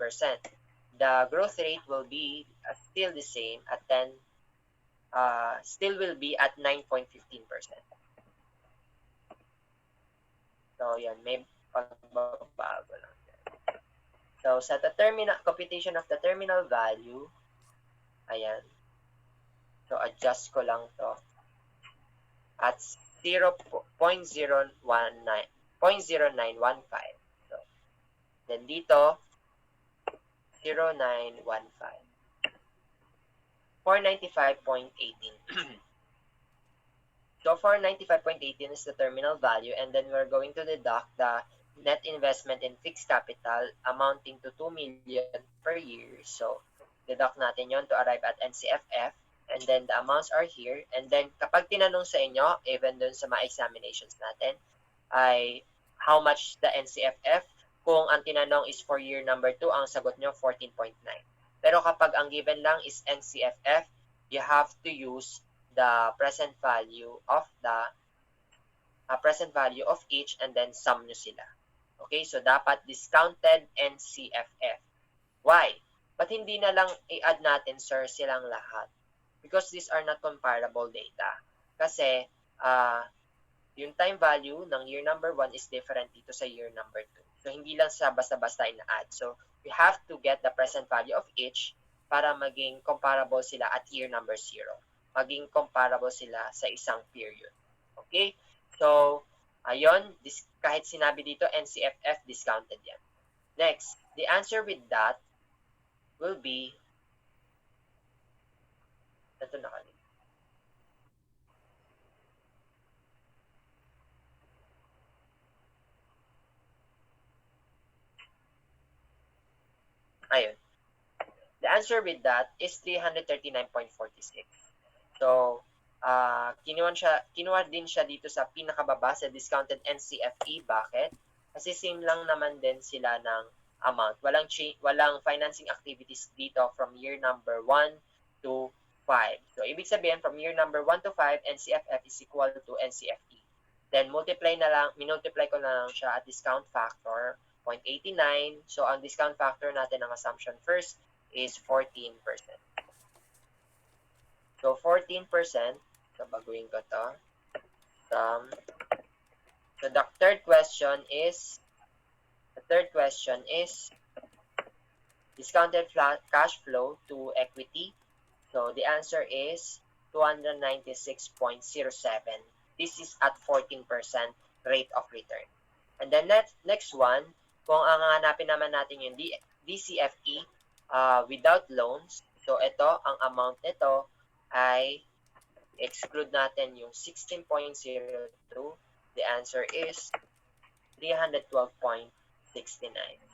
The growth rate will be still the same at 10, still will be at 9.15%. So, yan. May pagbabago lang. So, sa computation of the terminal value, ayan. So, adjust ko lang to at 0.0915. So, then dito, 0915. 495.18. So, 495.18 is the terminal value, and then we're going to deduct the net investment in fixed capital amounting to 2 million per year. So, deduct natin yon to arrive at NCFF. And then, the amounts are here. And then, kapag tinanong sa inyo, even dun sa mga examinations natin, ay how much the NCFF? Kung ang tinanong is for year number 2, ang sagot nyo 14.9. Pero kapag ang given lang is NCFF, you have to use the present value of each, and then sum nyo sila. Okay, so dapat discounted NCFF. Why? Ba't hindi na lang i-add natin, sir, silang lahat? Because these are not comparable data. Kasi, yung time value ng year number 1 is different dito sa year number 2. So, hindi lang sa basta-basta ina-add. So, we have to get the present value of each para maging comparable sila at year number 0. Maging comparable sila sa isang period. Okay? So, ayun, kahit sinabi dito, NCFF, discounted yan. Next, the answer with that will be, ito nakalagay. Ayun. The answer with that is 339.46. So, kinuha din siya dito sa pinakababa sa discounted NCFE. Bakit? Kasi same lang naman din sila ng amount. Walang financing activities dito from year number 1 to 5. So, ibig sabihin, from year number 1 to 5, NCFF is equal to NCFE. Then, minultiply ko na lang siya at discount factor, 0.89. So, ang discount factor natin, ang assumption first, is 14%. So, 14%, so baguhin ko to, so the third question is discounted cash flow to equity. So, the answer is 296.07. This is at 14% rate of return. And then next one, kung ang hanapin naman natin yung DCFE without loans, so ito, ang amount nito ay exclude natin yung 16.02. The answer is 312.69.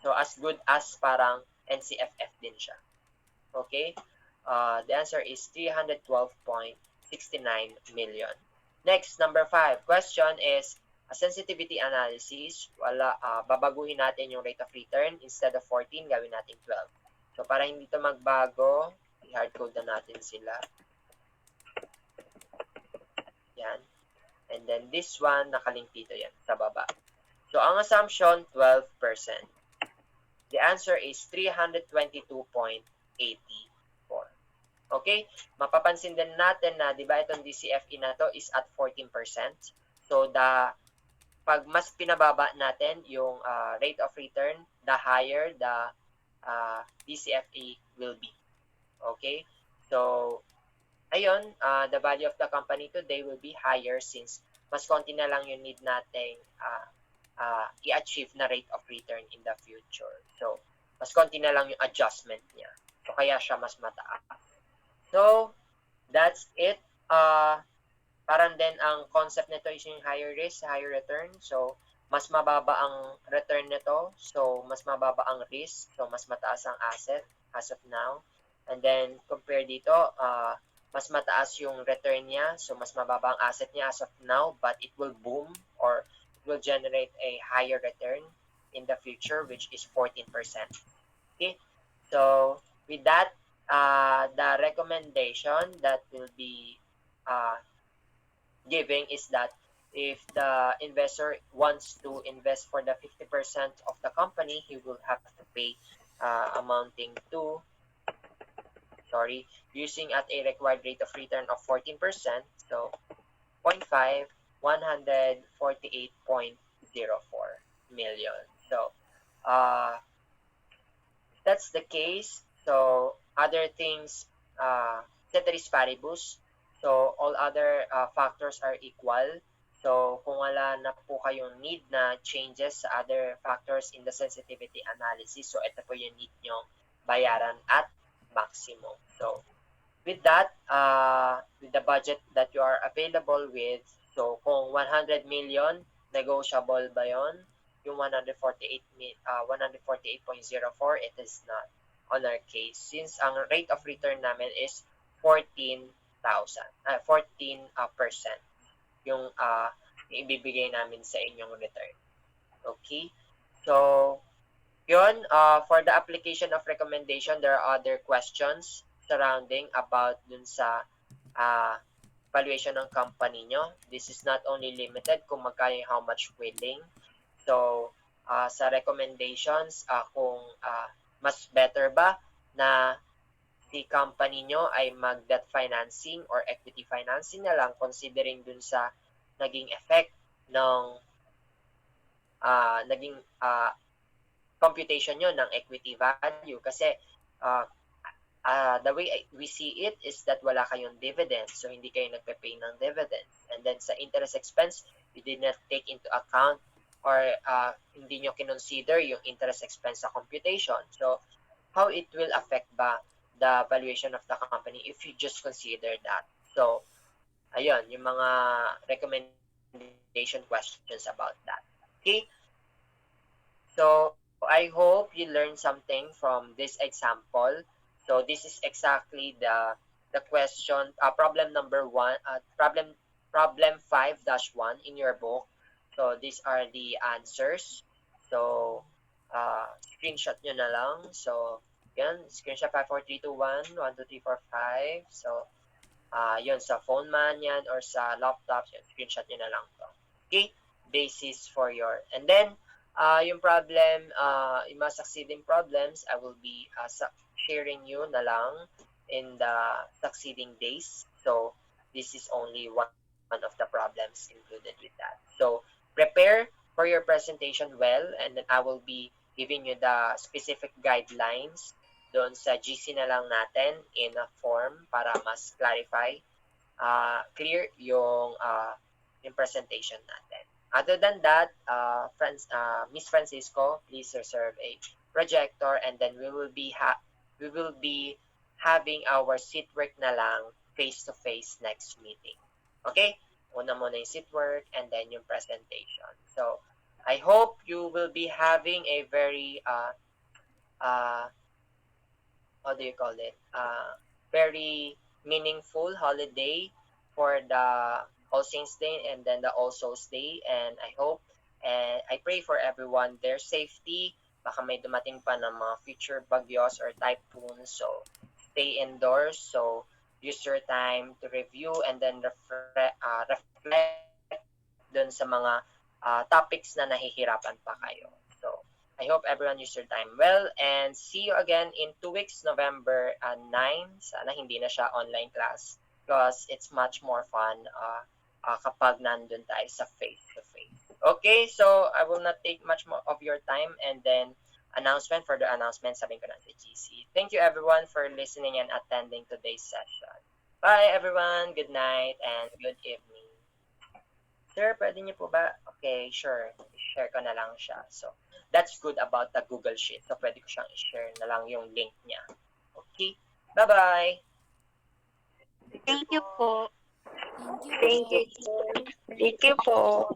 So, as good as parang NCFF din siya. Okay? The answer is 312.69 million. Next, number 5. Question is, a sensitivity analysis. Babaguhin natin yung rate of return. Instead of 14, gawin natin 12. So, para hindi ito magbago, i-hardcode na natin sila. Yan. And then, this one, nakalink dito yan, sa baba. So, ang assumption, 12%. The answer is 322.84. Okay? Mapapansin din natin na, di ba, itong DCFE na to is at 14%. So, pag mas pinababa natin yung rate of return, the higher the DCFE will be. Okay? So, ayun, the value of the company today will be higher since mas konti na lang yung need nating i-achieve na rate of return in the future. So, mas konti na lang yung adjustment niya. So, kaya siya mas mataas. So, that's it. Parang din ang concept nito is yung higher risk, higher return. So, mas mababa ang return nito. So, mas mababa ang risk. So, mas mataas ang asset as of now. And then, compare dito, mas mataas yung return niya. So, mas mababa ang asset niya as of now. But it will boom or it will generate a higher return in the future, which is 14%. Okay? So, with that, the recommendation that will be giving is that if the investor wants to invest for the 50% of the company, he will have to pay amounting to, using at a required rate of return of 14%, so 0.5, 148.04 million. So, that's the case. So, other things, ceteris paribus. So, all other factors are equal. So, kung wala na po kayong need na changes sa other factors in the sensitivity analysis, so ito po yung need nyo bayaran at maximum. So, with that, with the budget that you are available with, so kung 100 million, negotiable ba yon? Yung 148.04, it is not on our case. Since ang rate of return namin is 14%. Yung ibibigay namin sa inyong return. Okay? So, yun, for the application of recommendation, there are other questions surrounding about dun sa valuation ng company nyo. This is not only limited kung magkano how much willing. So, sa recommendations, kung mas better ba na si company nyo ay mag-debt financing or equity financing na lang considering dun sa naging effect ng naging computation nyo ng equity value. Kasi the way we see it is that wala kayong dividend. So, hindi kayo nagpe-pay ng dividend. And then sa interest expense, you did not take into account or hindi nyo kinonsider yung interest expense sa computation. So, how it will affect ba the valuation of the company if you just consider that? So, ayun, yung mga recommendation questions about that. Okay? So, I hope you learned something from this example. So, this is exactly the question, problem number 1, problem 5-1 in your book. So, these are the answers. So, screenshot nyo na lang. So, yan, screenshot 54321, 12345. So, yun, sa phone man yan or sa laptop, yun, screenshot nyo na lang to. Okay? Basis for your, and then, yung problem, yung mga succeeding problems, I will be sharing you na lang in the succeeding days. So, this is only one of the problems included with that. So, prepare for your presentation well, and then I will be giving you the specific guidelines doon sa GC na lang natin in a form para mas clarify, clear yung presentation natin. Other than that, Miss Francisco, please reserve a projector, and then we will be having our seat work na lang face-to-face next meeting. Okay? Una muna yung seat work and then yung presentation. So, I hope you will be having a very, how do you call it? Very meaningful holiday for the All Saints Day and then the All Souls Day. And I hope and I pray for everyone their safety. Baka may dumating pa ng mga future bagyos or typhoons. So, stay indoors. So, use your time to review and then reflect dun sa mga topics na nahihirapan pa kayo. So, I hope everyone used your time well, and see you again in 2 weeks, November 9. Sana hindi na siya online class because it's much more fun kapag nandun tayo sa face-to-face. Okay, so I will not take much more of your time, and then further announcement, sabihin ko na sa GC. Thank you everyone for listening and attending today's session. Bye everyone, good night and good evening. Sir, pwede niyo po ba? Okay, sure. I-share ko na lang siya. So, that's good about the Google Sheet. So, pwede ko siyang i-share na lang yung link niya. Okay? Bye-bye! Thank you po. Thank you. Thank you po.